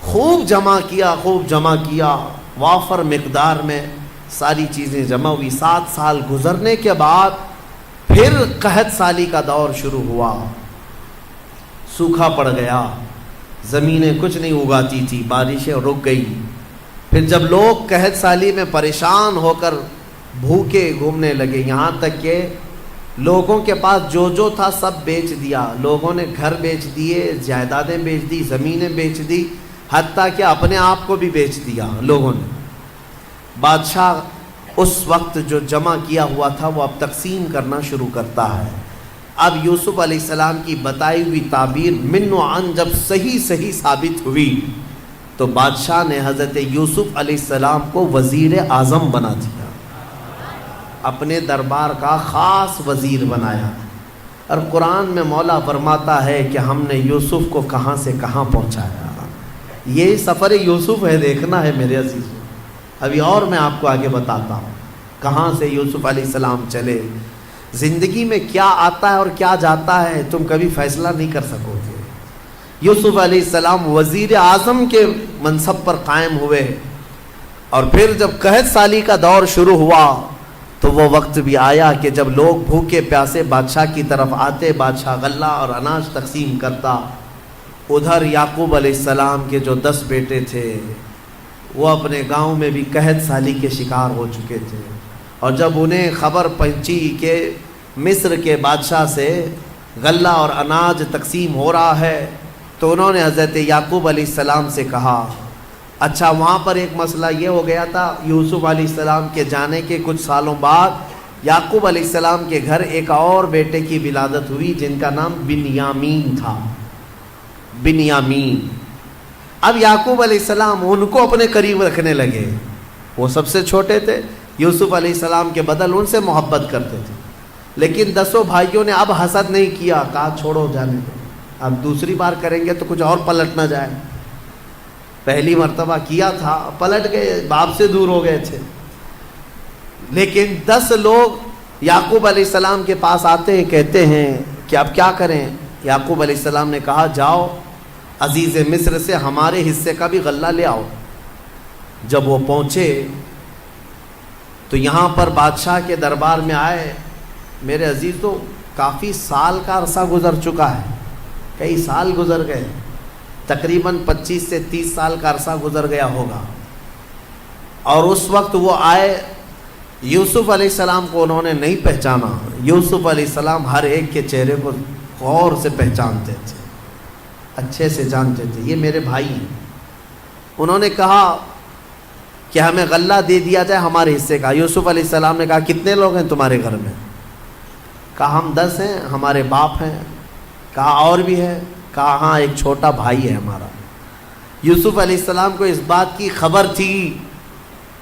خوب جمع کیا، وافر مقدار میں ساری چیزیں جمع ہوئی۔ 7 سال گزرنے کے بعد پھر قحط سالی کا دور شروع ہوا، سوکھا پڑ گیا، زمینیں کچھ نہیں اگاتی تھی، بارشیں رک گئی۔ پھر جب لوگ قحط سالی میں پریشان ہو کر بھوکے گھومنے لگے، یہاں تک کہ لوگوں کے پاس جو تھا سب بیچ دیا، لوگوں نے گھر بیچ دیے، جائیدادیں بیچ دی، زمینیں بیچ دی، حتیٰ کہ اپنے آپ کو بھی بیچ دیا لوگوں نے۔ بادشاہ اس وقت جو جمع کیا ہوا تھا وہ اب تقسیم کرنا شروع کرتا ہے۔ اب یوسف علیہ السلام کی بتائی ہوئی تعبیر من و عن جب صحیح ثابت ہوئی تو بادشاہ نے حضرت یوسف علیہ السلام کو وزیر اعظم بنا دیا، اپنے دربار کا خاص وزیر بنایا۔ اور قرآن میں مولا فرماتا ہے کہ ہم نے یوسف کو کہاں سے کہاں پہنچایا۔ یہ سفر یوسف ہے، دیکھنا ہے میرے عزیزوں۔ ابھی اور میں آپ کو آگے بتاتا ہوں کہاں سے یوسف علیہ السلام چلے۔ زندگی میں کیا آتا ہے اور کیا جاتا ہے تم کبھی فیصلہ نہیں کر سکو گے۔ یوسف علیہ السلام وزیر اعظم کے منصب پر قائم ہوئے، اور پھر جب قحط سالی کا دور شروع ہوا تو وہ وقت بھی آیا کہ جب لوگ بھوکے پیاسے بادشاہ کی طرف آتے، بادشاہ غلہ اور اناج تقسیم کرتا۔ ادھر یعقوب علیہ السلام کے جو 10 بیٹے تھے وہ اپنے گاؤں میں بھی قحط سالی کے شکار ہو چکے تھے، اور جب انہیں خبر پہنچی کہ مصر کے بادشاہ سے غلہ اور اناج تقسیم ہو رہا ہے تو انہوں نے حضرت یعقوب علیہ السلام سے کہا، اچھا وہاں پر ایک مسئلہ یہ ہو گیا تھا، یوسف علیہ السلام کے جانے کے کچھ سالوں بعد یعقوب علیہ السلام کے گھر ایک اور بیٹے کی ولادت ہوئی جن کا نام بنیامین تھا، بنیامین۔ اب یعقوب علیہ السلام ان کو اپنے قریب رکھنے لگے، وہ سب سے چھوٹے تھے، یوسف علیہ السلام کے بدل ان سے محبت کرتے تھے، لیکن 10 بھائیوں نے اب حسد نہیں کیا، کہا چھوڑو جانے دو، اب دوسری بار کریں گے تو کچھ اور پلٹ نہ جائے۔ پہلی مرتبہ کیا تھا، پلٹ گئے، باپ سے دور ہو گئے تھے۔ لیکن 10 لوگ یعقوب علیہ السلام کے پاس آتے ہیں، کہتے ہیں کہ اب کیا کریں۔ یعقوب علیہ السلام نے کہا جاؤ عزیز مصر سے ہمارے حصے کا بھی غلہ لے آؤ۔ جب وہ پہنچے تو یہاں پر بادشاہ کے دربار میں آئے۔ میرے عزیز تو کافی سال کا عرصہ گزر چکا ہے، کئی سال گزر گئے، تقریباً 25 سے 30 سال کا عرصہ گزر گیا ہوگا۔ اور اس وقت وہ آئے، یوسف علیہ السلام کو انہوں نے نہیں پہچانا۔ یوسف علیہ السلام ہر ایک کے چہرے کو غور سے پہچانتے تھے، اچھے سے جانتے تھے، یہ میرے بھائی ہیں۔ انہوں نے کہا کہ ہمیں غلہ دے دیا جائے ہمارے حصے کا۔ یوسف علیہ السلام نے کہا کتنے لوگ ہیں تمہارے گھر میں؟ کہا ہم 10 ہیں، ہمارے باپ ہیں۔ کہا اور بھی ہے؟ کہا ہاں ایک چھوٹا بھائی ہے ہمارا۔ یوسف علیہ السلام کو اس بات کی خبر تھی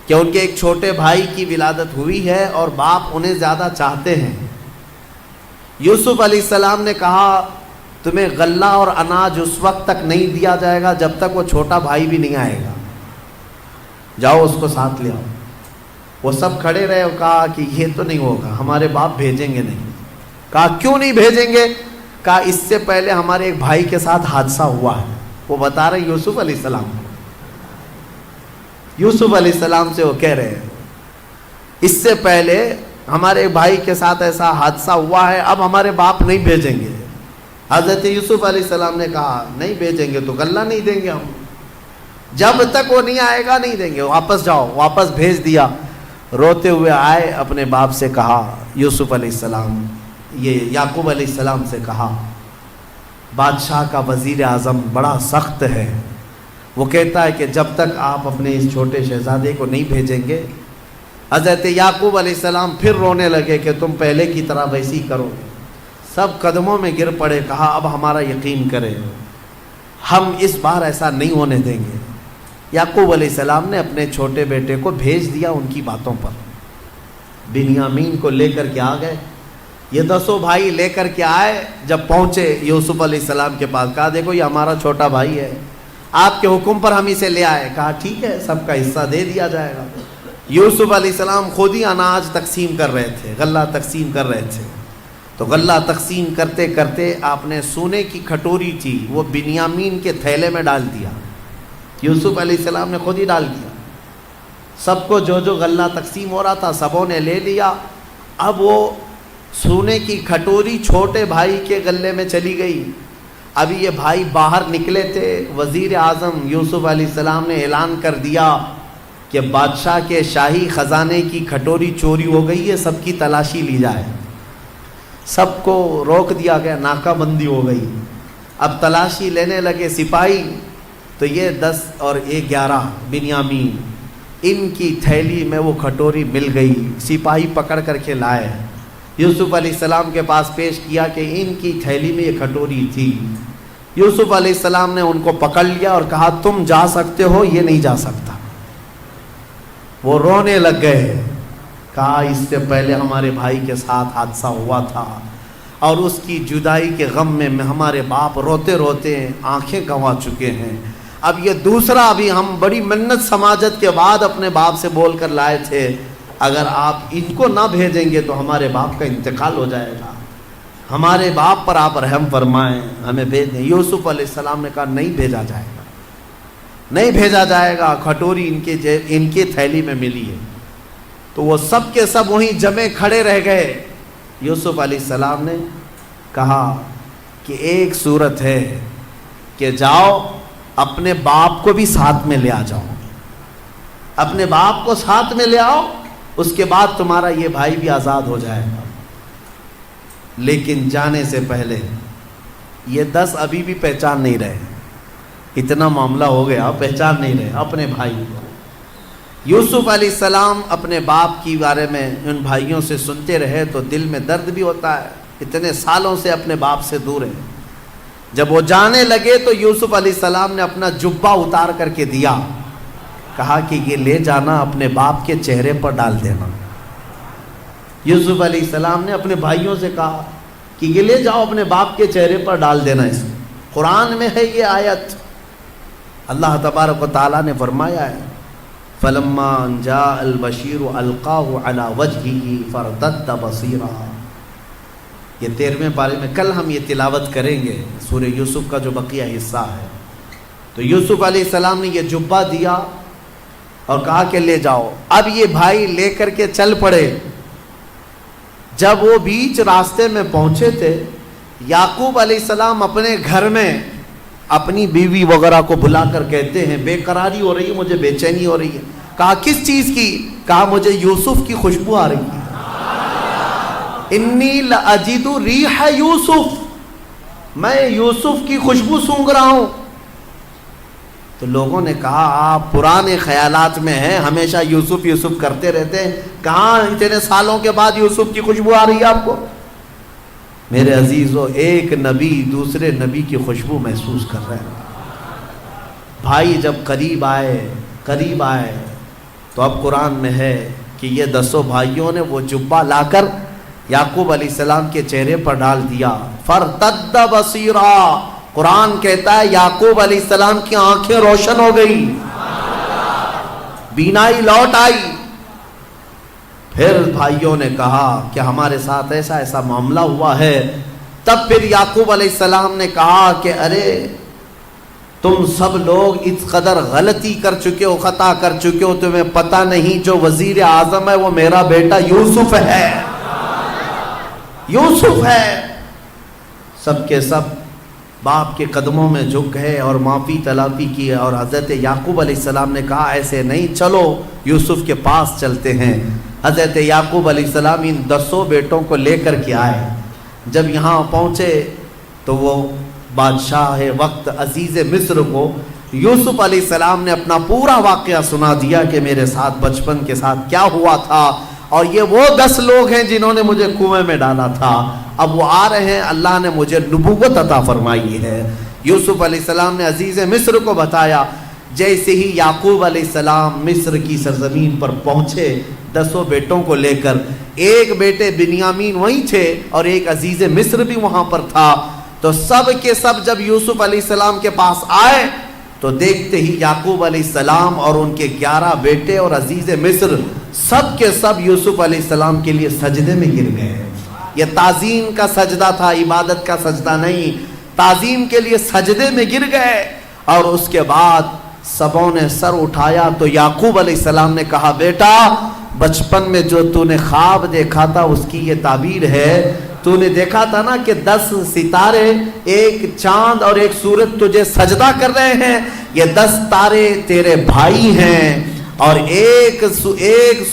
کہ ان کے ایک چھوٹے بھائی کی ولادت ہوئی ہے اور باپ انہیں زیادہ چاہتے ہیں۔ یوسف علیہ السلام نے کہا تمہیں غلہ اور اناج اس وقت تک نہیں دیا جائے گا جب تک وہ چھوٹا بھائی بھی نہیں آئے گا، جاؤ اس کو ساتھ لے آؤ۔ وہ سب کھڑے رہے اور کہا کہ یہ تو نہیں ہوگا، ہمارے باپ بھیجیں گے نہیں۔ کہا کیوں نہیں بھیجیں گے؟ کہا اس سے پہلے ہمارے ایک بھائی کے ساتھ حادثہ ہوا ہے۔ وہ بتا رہے یوسف علیہ السلام، یوسف علیہ السلام سے وہ کہہ رہے ہیں اس سے پہلے ہمارے بھائی کے ساتھ ایسا حادثہ ہوا ہے، اب ہمارے باپ نہیں بھیجیں گے۔ حضرت یوسف علیہ السلام نے کہا نہیں بھیجیں گے تو غلہ نہیں دیں گے ہم، جب تک وہ نہیں آئے گا نہیں دیں گے، واپس جاؤ۔ واپس بھیج دیا۔ روتے ہوئے آئے، اپنے باپ سے کہا، یوسف علیہ السلام یہ یعقوب علیہ السلام سے کہا بادشاہ کا وزیر اعظم بڑا سخت ہے، وہ کہتا ہے کہ جب تک آپ اپنے اس چھوٹے شہزادے کو نہیں بھیجیں گے۔ حضرت یعقوب علیہ السلام پھر رونے لگے کہ تم پہلے کی طرح ویسی کرو۔ سب قدموں میں گر پڑے، کہا اب ہمارا یقین کرے، ہم اس بار ایسا نہیں ہونے دیں گے۔ یعقوب علیہ السلام نے اپنے چھوٹے بیٹے کو بھیج دیا ان کی باتوں پر، بنیامین کو لے کر کے آ گئے۔ یہ 10 بھائی لے کر کے آئے، جب پہنچے یوسف علیہ السلام کے پاس، کہا دیکھو یہ ہمارا چھوٹا بھائی ہے، آپ کے حکم پر ہم اسے لے آئے۔ کہا ٹھیک ہے، سب کا حصہ دے دیا جائے گا۔ یوسف علیہ السلام خود ہی اناج تقسیم کر رہے تھے، غلہ تقسیم کر رہے تھے، تو غلہ تقسیم کرتے کرتے آپ نے سونے کی کھٹوری تھی وہ بنیامین کے تھیلے میں ڈال دیا، یوسف علیہ السلام نے خود ہی ڈال دیا۔ سب کو جو جو غلہ تقسیم ہو رہا تھا سبوں نے لے لیا۔ اب وہ سونے کی کھٹوری چھوٹے بھائی کے غلے میں چلی گئی۔ ابھی یہ بھائی باہر نکلے تھے، وزیر اعظم یوسف علیہ السلام نے اعلان کر دیا کہ بادشاہ کے شاہی خزانے کی کھٹوری چوری ہو گئی ہے، سب کی تلاشی لی جائے۔ سب کو روک دیا گیا، ناکہ بندی ہو گئی۔ اب تلاشی لینے لگے سپاہی، تو یہ 10 اور 11 بنیامین، ان کی تھیلی میں وہ کھٹوری مل گئی۔ سپاہی پکڑ کر کے لائے، یوسف علیہ السلام کے پاس پیش کیا کہ ان کی تھیلی میں یہ کھٹوری تھی۔ یوسف علیہ السلام نے ان کو پکڑ لیا اور کہا تم جا سکتے ہو، یہ نہیں جا سکتا۔ وہ رونے لگ گئے، کہا اس سے پہلے ہمارے بھائی کے ساتھ حادثہ ہوا تھا اور اس کی جدائی کے غم میں ہمارے باپ روتے روتے آنکھیں گنوا چکے ہیں، اب یہ دوسرا ابھی ہم بڑی منت سماجت کے بعد اپنے باپ سے بول کر لائے تھے، اگر آپ ان کو نہ بھیجیں گے تو ہمارے باپ کا انتقال ہو جائے گا، ہمارے باپ پر آپ رحم فرمائیں، ہمیں بھیج دیں۔ یوسف علیہ السلام نے کہا نہیں بھیجا جائے گا، نہیں بھیجا جائے گا، کھٹوری ان کے تھیلی میں ملی ہے۔ تو وہ سب کے سب وہیں جمے کھڑے رہ گئے۔ یوسف علیہ السلام نے کہا کہ ایک صورت ہے کہ جاؤ اپنے باپ کو بھی ساتھ میں لے آ جاؤ، اپنے باپ کو ساتھ میں لے آؤ، اس کے بعد تمہارا یہ بھائی بھی آزاد ہو جائے گا۔ لیکن جانے سے پہلے یہ 10 ابھی بھی پہچان نہیں رہے، اتنا معاملہ ہو گیا پہچان نہیں رہے اپنے بھائی کو۔ یوسف علیہ السلام اپنے باپ کی بارے میں ان بھائیوں سے سنتے رہے تو دل میں درد بھی ہوتا ہے، اتنے سالوں سے اپنے باپ سے دور ہیں۔ جب وہ جانے لگے تو یوسف علیہ السلام نے اپنا جبہ اتار کر کے دیا، کہا کہ یہ لے جانا اپنے باپ کے چہرے پر ڈال دینا۔ یوسف علیہ السلام نے اپنے بھائیوں سے کہا کہ یہ لے جاؤ اپنے باپ کے چہرے پر ڈال دینا۔ اس قرآن میں ہے یہ آیت، اللہ تبارک و تعالیٰ نے فرمایا ہے فَلَمَّا جَاءَ الْبَشِيرُ أَلْقَاهُ عَلَى وَجْهِهِ فَارْتَدَّ بَصِيرًا۔ یہ 13ویں پارے میں کل ہم یہ تلاوت کریں گے، سورہ یوسف کا جو بقیہ حصہ ہے۔ تو یوسف علیہ السلام نے یہ جبہ دیا اور کہا کہ لے جاؤ۔ اب یہ بھائی لے کر کے چل پڑے۔ جب وہ بیچ راستے میں پہنچے تھے، یعقوب علیہ السلام اپنے گھر میں اپنی بیوی وغیرہ کو بلا کر کہتے ہیں بے قراری ہو رہی ہے، مجھے بے چینی ہو رہی ہے۔ کہا کس چیز کی؟ کہا مجھے یوسف کی خوشبو آ رہی ہے، انی لأجد ریح یوسف، میں یوسف کی خوشبو سونگھ رہا ہوں۔ تو لوگوں نے کہا آپ پرانے خیالات میں ہیں، ہمیشہ یوسف یوسف کرتے رہتے ہیں، کہاں اتنے سالوں کے بعد یوسف کی خوشبو آ رہی ہے آپ کو؟ میرے عزیزو، ایک نبی دوسرے نبی کی خوشبو محسوس کر رہے ہیں۔ بھائی جب قریب آئے تو اب قرآن میں ہے کہ یہ 10 بھائیوں نے وہ جبہ لا کر یعقوب علیہ السلام کے چہرے پر ڈال دیا۔ فَارْتَدَّ بَصِيرًا، قرآن کہتا ہے یعقوب علیہ السلام کی آنکھیں روشن ہو گئی، بینائی لوٹ آئی۔ پھر بھائیوں نے کہا کہ ہمارے ساتھ ایسا ایسا معاملہ ہوا ہے۔ تب پھر یعقوب علیہ السلام نے کہا کہ ارے تم سب لوگ اس قدر غلطی کر چکے ہو، خطا کر چکے ہو، تمہیں پتہ نہیں جو وزیر اعظم ہے وہ میرا بیٹا یوسف ہے، یوسف ہے۔ سب کے سب باپ کے قدموں میں جھک گئے اور معافی طلبی کی، اور حضرت یعقوب علیہ السلام نے کہا ایسے نہیں، چلو یوسف کے پاس چلتے ہیں۔ حضرت یعقوب علیہ السلام ان 10 بیٹوں کو لے کر کے آئے۔ جب یہاں پہنچے تو وہ بادشاہ وقت عزیز مصر کو یوسف علیہ السلام نے اپنا پورا واقعہ سنا دیا کہ میرے ساتھ بچپن کے ساتھ کیا ہوا تھا، اور یہ وہ 10 لوگ ہیں جنہوں نے مجھے کنویں میں ڈالا تھا، اب وہ آ رہے ہیں، اللہ نے مجھے نبوت عطا فرمائی ہے۔ یوسف علیہ السلام نے عزیز مصر کو بتایا۔ جیسے ہی یعقوب علیہ السلام مصر کی سرزمین پر پہنچے 10 بیٹوں کو لے کر، ایک بیٹے بنیامین وہیں تھے اور ایک عزیز مصر بھی وہاں پر تھا، تو سب کے سب جب یوسف علیہ السلام کے پاس آئے تو دیکھتے ہی یعقوب علیہ السلام اور ان کے 11 بیٹے اور عزیز مصر سب کے سب یوسف علیہ السلام کے لیے سجدے میں گر گئے. یہ تعظیم کا سجدہ تھا، عبادت کا سجدہ نہیں. تعظیم کے لیے سجدے میں گر گئے. اور اس کے بعد سبوں نے سر اٹھایا تو یعقوب علیہ السلام نے کہا بیٹا بچپن میں جو تو نے خواب دیکھا تھا اس کی یہ تعبیر ہے. تو نے دیکھا تھا نا کہ 10 ستارے، ایک چاند اور ایک سورج تجھے سجدہ کر رہے ہیں. یہ 10 تارے تیرے بھائی ہیں اور ایک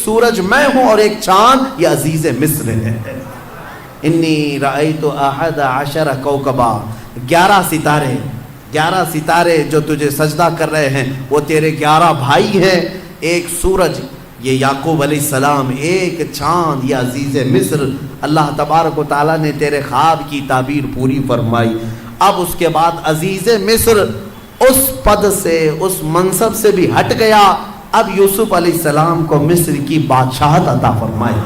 سورج میں ہوں اور ایک چاند یہ عزیز مصر ہے. انی رأیت 11 کوکبا، 11 ستارے جو تجھے سجدہ کر رہے ہیں وہ تیرے 11 بھائی ہیں. ایک سورج یہ یعقوب علیہ السلام، ایک چاند یہ عزیز مصر. اللہ تبارک و تعالیٰ نے تیرے خواب کی تعبیر پوری فرمائی. اب اس کے بعد عزیز مصر اس پد سے، اس منصب سے بھی ہٹ گیا. اب یوسف علیہ السلام کو مصر کی بادشاہت عطا فرمائی.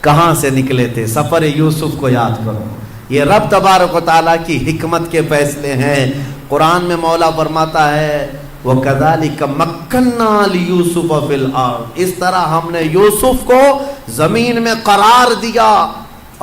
کہاں سے نکلے تھے؟ سفر یوسف کو یاد کرو. یہ رب تبارک و تعالیٰ کی حکمت کے فیصلے ہیں. قرآن میں مولا فرماتا ہے وَكَذَلِكَ مَكَّنَّا لِيُوسُفَ فِي الْأَرْضِ، اس طرح ہم نے یوسف کو زمین میں قرار دیا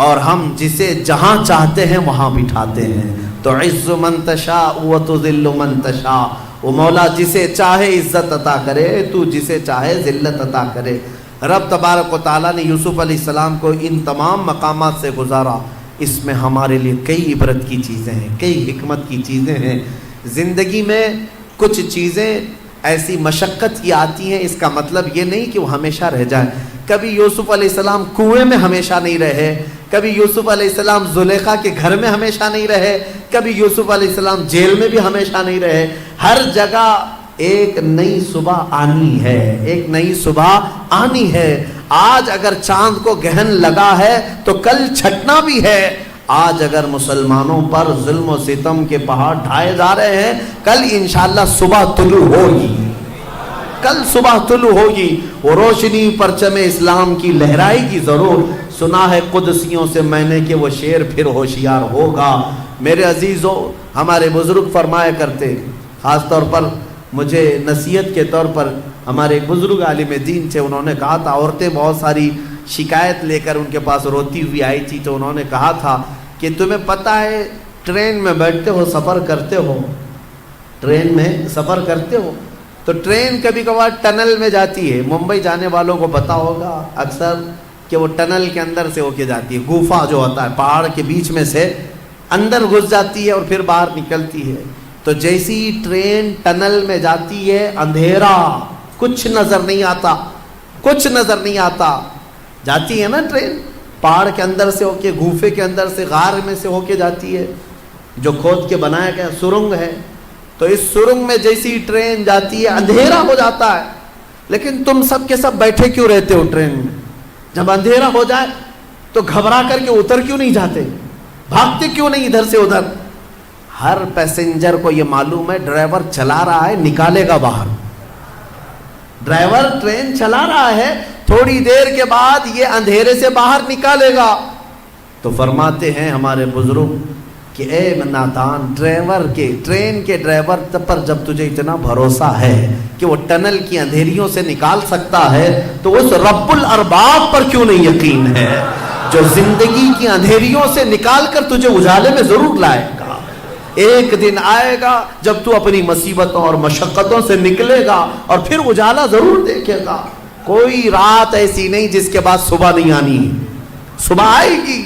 اور ہم جسے جہاں چاہتے ہیں وہاں بٹھاتے ہیں. تُعِزُّ مَن تَشَاءُ وَتُذِلُّ مَن تَشَاءُ، وہ مولا جسے چاہے عزت عطا کرے، تو جسے چاہے ذلت عطا کرے. رب تبارک و تعالیٰ نے یوسف علیہ السلام کو ان تمام مقامات سے گزارا. اس میں ہمارے لیے کئی عبرت کی چیزیں ہیں، کئی حکمت کی چیزیں ہیں. زندگی میں کچھ چیزیں ایسی مشقت کی آتی ہیں، اس کا مطلب یہ نہیں کہ وہ ہمیشہ رہ جائیں. کبھی یوسف علیہ السلام کنویں میں ہمیشہ نہیں رہے، کبھی یوسف علیہ السلام زلیخا کے گھر میں ہمیشہ نہیں رہے، کبھی یوسف علیہ السلام جیل میں بھی ہمیشہ نہیں رہے. ہر جگہ ایک نئی صبح آنی ہے، ایک نئی صبح آنی ہے. آج اگر چاند کو گہن لگا ہے تو کل چھٹنا بھی ہے. آج اگر مسلمانوں پر ظلم و ستم کے پہاڑ ڈھائے جا رہے ہیں، کل انشاءاللہ صبح طلوع ہوگی، کل صبح طلوع ہوگی. وہ روشنی پرچم اسلام کی لہرائے گی ضرور. سنا ہے قدسیوں سے میں نے کہ وہ شیر پھر ہوشیار ہوگا. میرے عزیزو، ہمارے بزرگ فرمایا کرتے، خاص طور پر مجھے نصیحت کے طور پر ہمارے ایک بزرگ عالم دین تھے، انہوں نے کہا تھا، عورتیں بہت ساری شکایت لے کر ان کے پاس روتی ہوئی آئی تھی، تو انہوں نے کہا تھا کہ تمہیں پتہ ہے ٹرین میں بیٹھتے ہو، سفر کرتے ہو، ٹرین میں سفر کرتے ہو تو ٹرین کبھی کبھار ٹنل میں جاتی ہے. ممبئی جانے والوں کو پتہ ہوگا اکثر کہ وہ ٹنل کے اندر سے ہو کے جاتی ہے. گوفا جو ہوتا ہے پہاڑ کے بیچ میں سے اندر گھس جاتی ہے اور پھر باہر نکلتی ہے. تو جیسی ٹرین ٹنل میں جاتی ہے، اندھیرا، کچھ نظر نہیں آتا، کچھ نظر نہیں آتا. جاتی ہے نا ٹرین پہاڑ کے اندر سے ہو کے، گوفے کے اندر سے، غار میں سے ہو کے جاتی ہے، جو کھود کے بنایا گیا سرنگ ہے. تو اس سرنگ میں جیسی ٹرین جاتی ہے اندھیرا ہو جاتا ہے. لیکن تم سب کے سب بیٹھے کیوں رہتے ہو ٹرین میں؟ جب اندھیرا ہو جائے تو گھبرا کر کے اتر کیوں نہیں جاتے؟ بھاگتے کیوں نہیں ادھر سے ادھر؟ ہر پیسنجر کو یہ معلوم ہے ڈرائیور چلا رہا ہے، نکالے گا باہر. ڈرائیور ٹرین چلا رہا ہے، تھوڑی دیر کے بعد یہ اندھیرے سے باہر نکالے گا. تو فرماتے ہیں ہمارے بزرگ کہ اے نادان، ٹرین کے ڈرائیور پر جب تجھے اتنا بھروسہ ہے کہ وہ ٹنل کی اندھیریوں سے نکال سکتا ہے تو اس رب الارباب پر کیوں نہیں یقین ہے جو زندگی کی اندھیریوں سے نکال کر تجھے اجالے میں ضرور لائے گا. ایک دن آئے گا جب تو اپنی مصیبتوں اور مشقتوں سے نکلے گا اور پھر اجالا ضرور دیکھے گا. کوئی رات ایسی نہیں جس کے بعد صبح نہیں آنی، صبح آئے گی.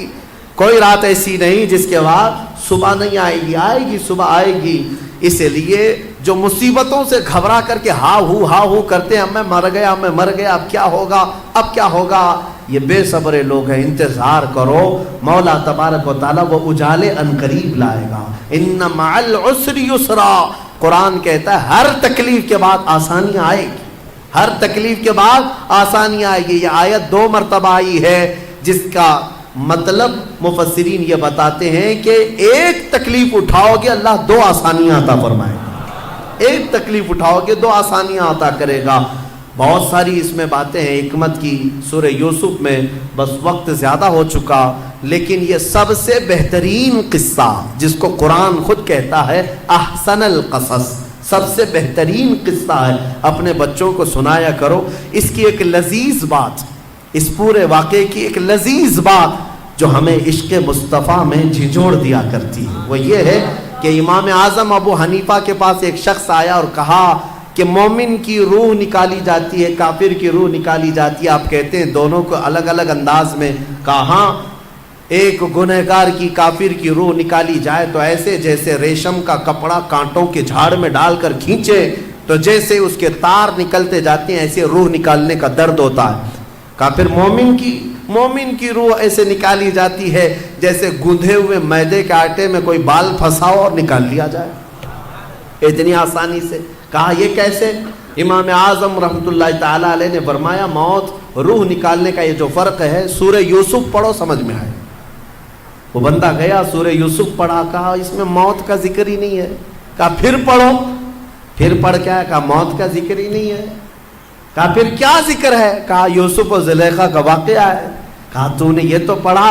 کوئی رات ایسی نہیں جس کے بعد صبح نہیں آئے گی، آئے گی، صبح آئے گی. اس لیے جو مصیبتوں سے گھبرا کر کے ہا ہو کرتے ہیں، میں مر گیا، میں مر گیا، اب کیا ہوگا، اب کیا ہوگا، یہ بے صبر لوگ ہیں. انتظار کرو، مولا تبارک و تعالیٰ وہ اجالے عنقریب لائے گا. ان مع العسر یسرا، قرآن کہتا ہے ہر تکلیف کے بعد آسانیاں آئے گی، ہر تکلیف کے بعد آسانیاں آئے گی. یہ آیت 2 مرتبہ آئی ہے جس کا مطلب مفسرین یہ بتاتے ہیں کہ ایک تکلیف اٹھاؤ گے اللہ 2 آسانیاں عطا فرمائے گا. ایک تکلیف اٹھاؤ گے 2 آسانیاں عطا کرے گا. بہت ساری اس میں باتیں ہیں حکمت کی سورہ یوسف میں، بس وقت زیادہ ہو چکا، لیکن یہ سب سے بہترین قصہ جس کو قرآن خود کہتا ہے احسن القصص، سب سے بہترین قصہ ہے، اپنے بچوں کو سنایا کرو۔ اس کی ایک لذیذ بات، اس پورے واقعے کی ایک لذیذ بات جو ہمیں عشق مصطفیٰ میں جھنجھوڑ دیا کرتی ہے، وہ یہ ہے کہ امام اعظم ابو حنیفہ کے پاس ایک شخص آیا اور کہا کہ مومن کی روح نکالی جاتی ہے، کافر کی روح نکالی جاتی ہے، آپ کہتے ہیں دونوں کو الگ الگ انداز میں؟ کہا ہاں، ایک گنہگار کی کافر کی روح نکالی جائے تو ایسے جیسے ریشم کا کپڑا کانٹوں کے جھاڑ میں ڈال کر کھینچے تو جیسے اس کے تار نکلتے جاتے ہیں ایسے روح نکالنے کا درد ہوتا ہے۔ کافر مومن کی روح ایسے نکالی جاتی ہے جیسے گندھے ہوئے میدے کے آٹے میں کوئی بال پھنساؤ اور نکال لیا جائے، اتنی آسانی سے۔ کہا یہ کیسے؟ امام اعظم رحمۃ اللہ تعالی علیہ نے فرمایا موت روح نکالنے کا یہ جو فرق ہے، سورہ یوسف پڑھو سمجھ میں آئے۔ وہ بندہ گیا سورہ یوسف پڑھا، کہا اس میں موت کا ذکر ہی نہیں ہے۔ کہا پھر پڑھو، پھر پڑھ کیا ہے؟ کہا موت کا ذکر ہی نہیں ہے۔ کہا پھر کیا ذکر ہے؟ کہا یوسف و زلیخا کا واقعہ ہے۔ کہا تو نے یہ تو پڑھا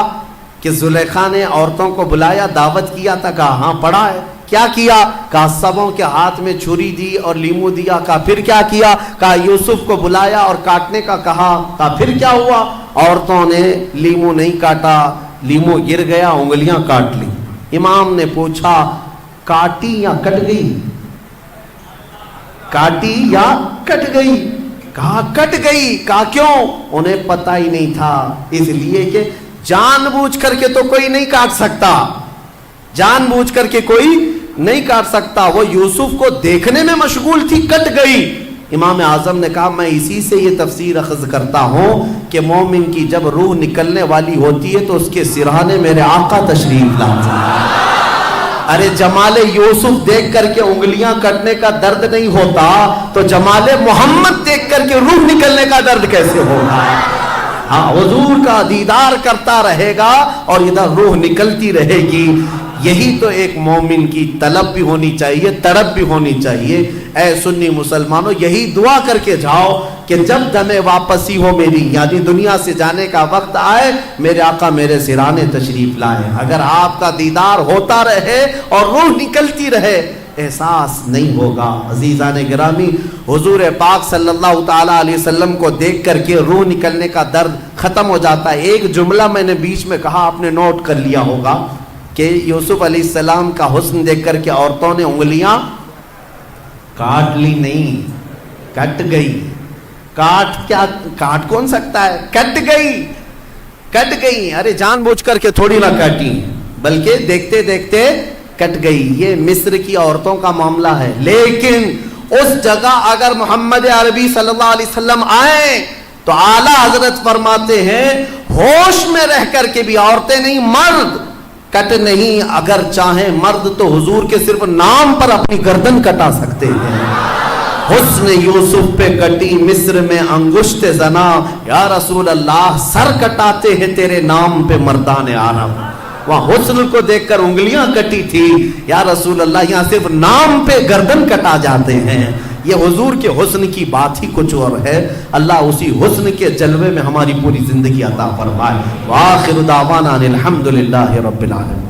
کہ زلیخا نے عورتوں کو بلایا، دعوت کیا تھا؟ کہا ہاں پڑھا ہے۔ کیا کیا؟ کہا سبوں کے ہاتھ میں چھری دی اور لیمو دیا۔ کہا پھر کیا کیا؟ کہا یوسف کو بلایا اور کاٹنے کا کہا۔ کہا پھر کیا ہوا؟ عورتوں نے لیمو نہیں کاٹا، لیمو گر گیا، انگلیاں کاٹ لی۔ امام نے پوچھا کاٹی یا کٹ گئی؟ کاٹی یا کٹ گئی؟ کہا کٹ گئی۔ کہا کیوں؟ انہیں پتہ ہی نہیں تھا، اس لیے کہ جان بوجھ کر کے تو کوئی نہیں کاٹ سکتا، جان بوجھ کر کے کوئی نہیں کاٹ سکتا، وہ یوسف کو دیکھنے میں مشغول تھی، کٹ گئی۔ امام اعظم نے کہا میں اسی سے یہ تفسیر اخذ کرتا ہوں کہ مومن کی جب روح نکلنے والی ہوتی ہے تو اس کے سرہانے میرے آقا تشریف لاتے ہیں۔ ارے جمال یوسف دیکھ کر کے انگلیاں کٹنے کا درد نہیں ہوتا تو جمال محمد دیکھ کر کے روح نکلنے کا درد کیسے ہوگا؟ ہاں، حضور کا دیدار کرتا رہے گا اور ادھر روح نکلتی رہے گی۔ یہی تو ایک مومن کی طلب بھی ہونی چاہیے، تڑپ بھی ہونی چاہیے۔ اے سنی مسلمانوں، یہی دعا کر کے جاؤ کہ جب دم واپسی ہو میری، یعنی دنیا سے جانے کا وقت آئے، میرے آقا میرے سرانے تشریف لائے۔ اگر آپ کا دیدار ہوتا رہے اور روح نکلتی رہے، احساس نہیں ہوگا۔ عزیزان گرامی، حضور پاک صلی اللہ تعالی علیہ وسلم کو دیکھ کر کے روح نکلنے کا درد ختم ہو جاتا ہے۔ ایک جملہ میں نے بیچ میں کہا، آپ نے نوٹ کر لیا ہوگا کہ یوسف علیہ السلام کا حسن دیکھ کر کے عورتوں نے انگلیاں کاٹ لی نہیں، کٹ گئی۔ کاٹ کون سکتا ہے؟ کٹ گئی۔ ارے جان بوجھ کر کے تھوڑی نہ کاٹی، بلکہ دیکھتے دیکھتے کٹ گئی۔ یہ مصر کی عورتوں کا معاملہ ہے، لیکن اس جگہ اگر محمد عربی صلی اللہ علیہ وسلم آئے تو اعلیٰ حضرت فرماتے ہیں ہوش میں رہ کر کے بھی عورتیں نہیں، مرد کٹ نہیں، اگر چاہیں مرد تو حضور کے صرف نام پر اپنی گردن کٹا سکتے ہیں۔ حسن یوسف پہ کٹی مصر میں انگشت زنا، یا رسول اللہ سر کٹاتے ہیں تیرے نام پہ مردان عرب۔ وہاں حسن کو دیکھ کر انگلیاں کٹی تھی، یا رسول اللہ یہاں صرف نام پہ گردن کٹا جاتے ہیں۔ یہ حضور کے حسن کی بات ہی کچھ اور ہے۔ اللہ اسی حسن کے جلوے میں ہماری پوری زندگی عطا فرمائے۔ وآخر دعوانا الحمدللہ رب العالمین۔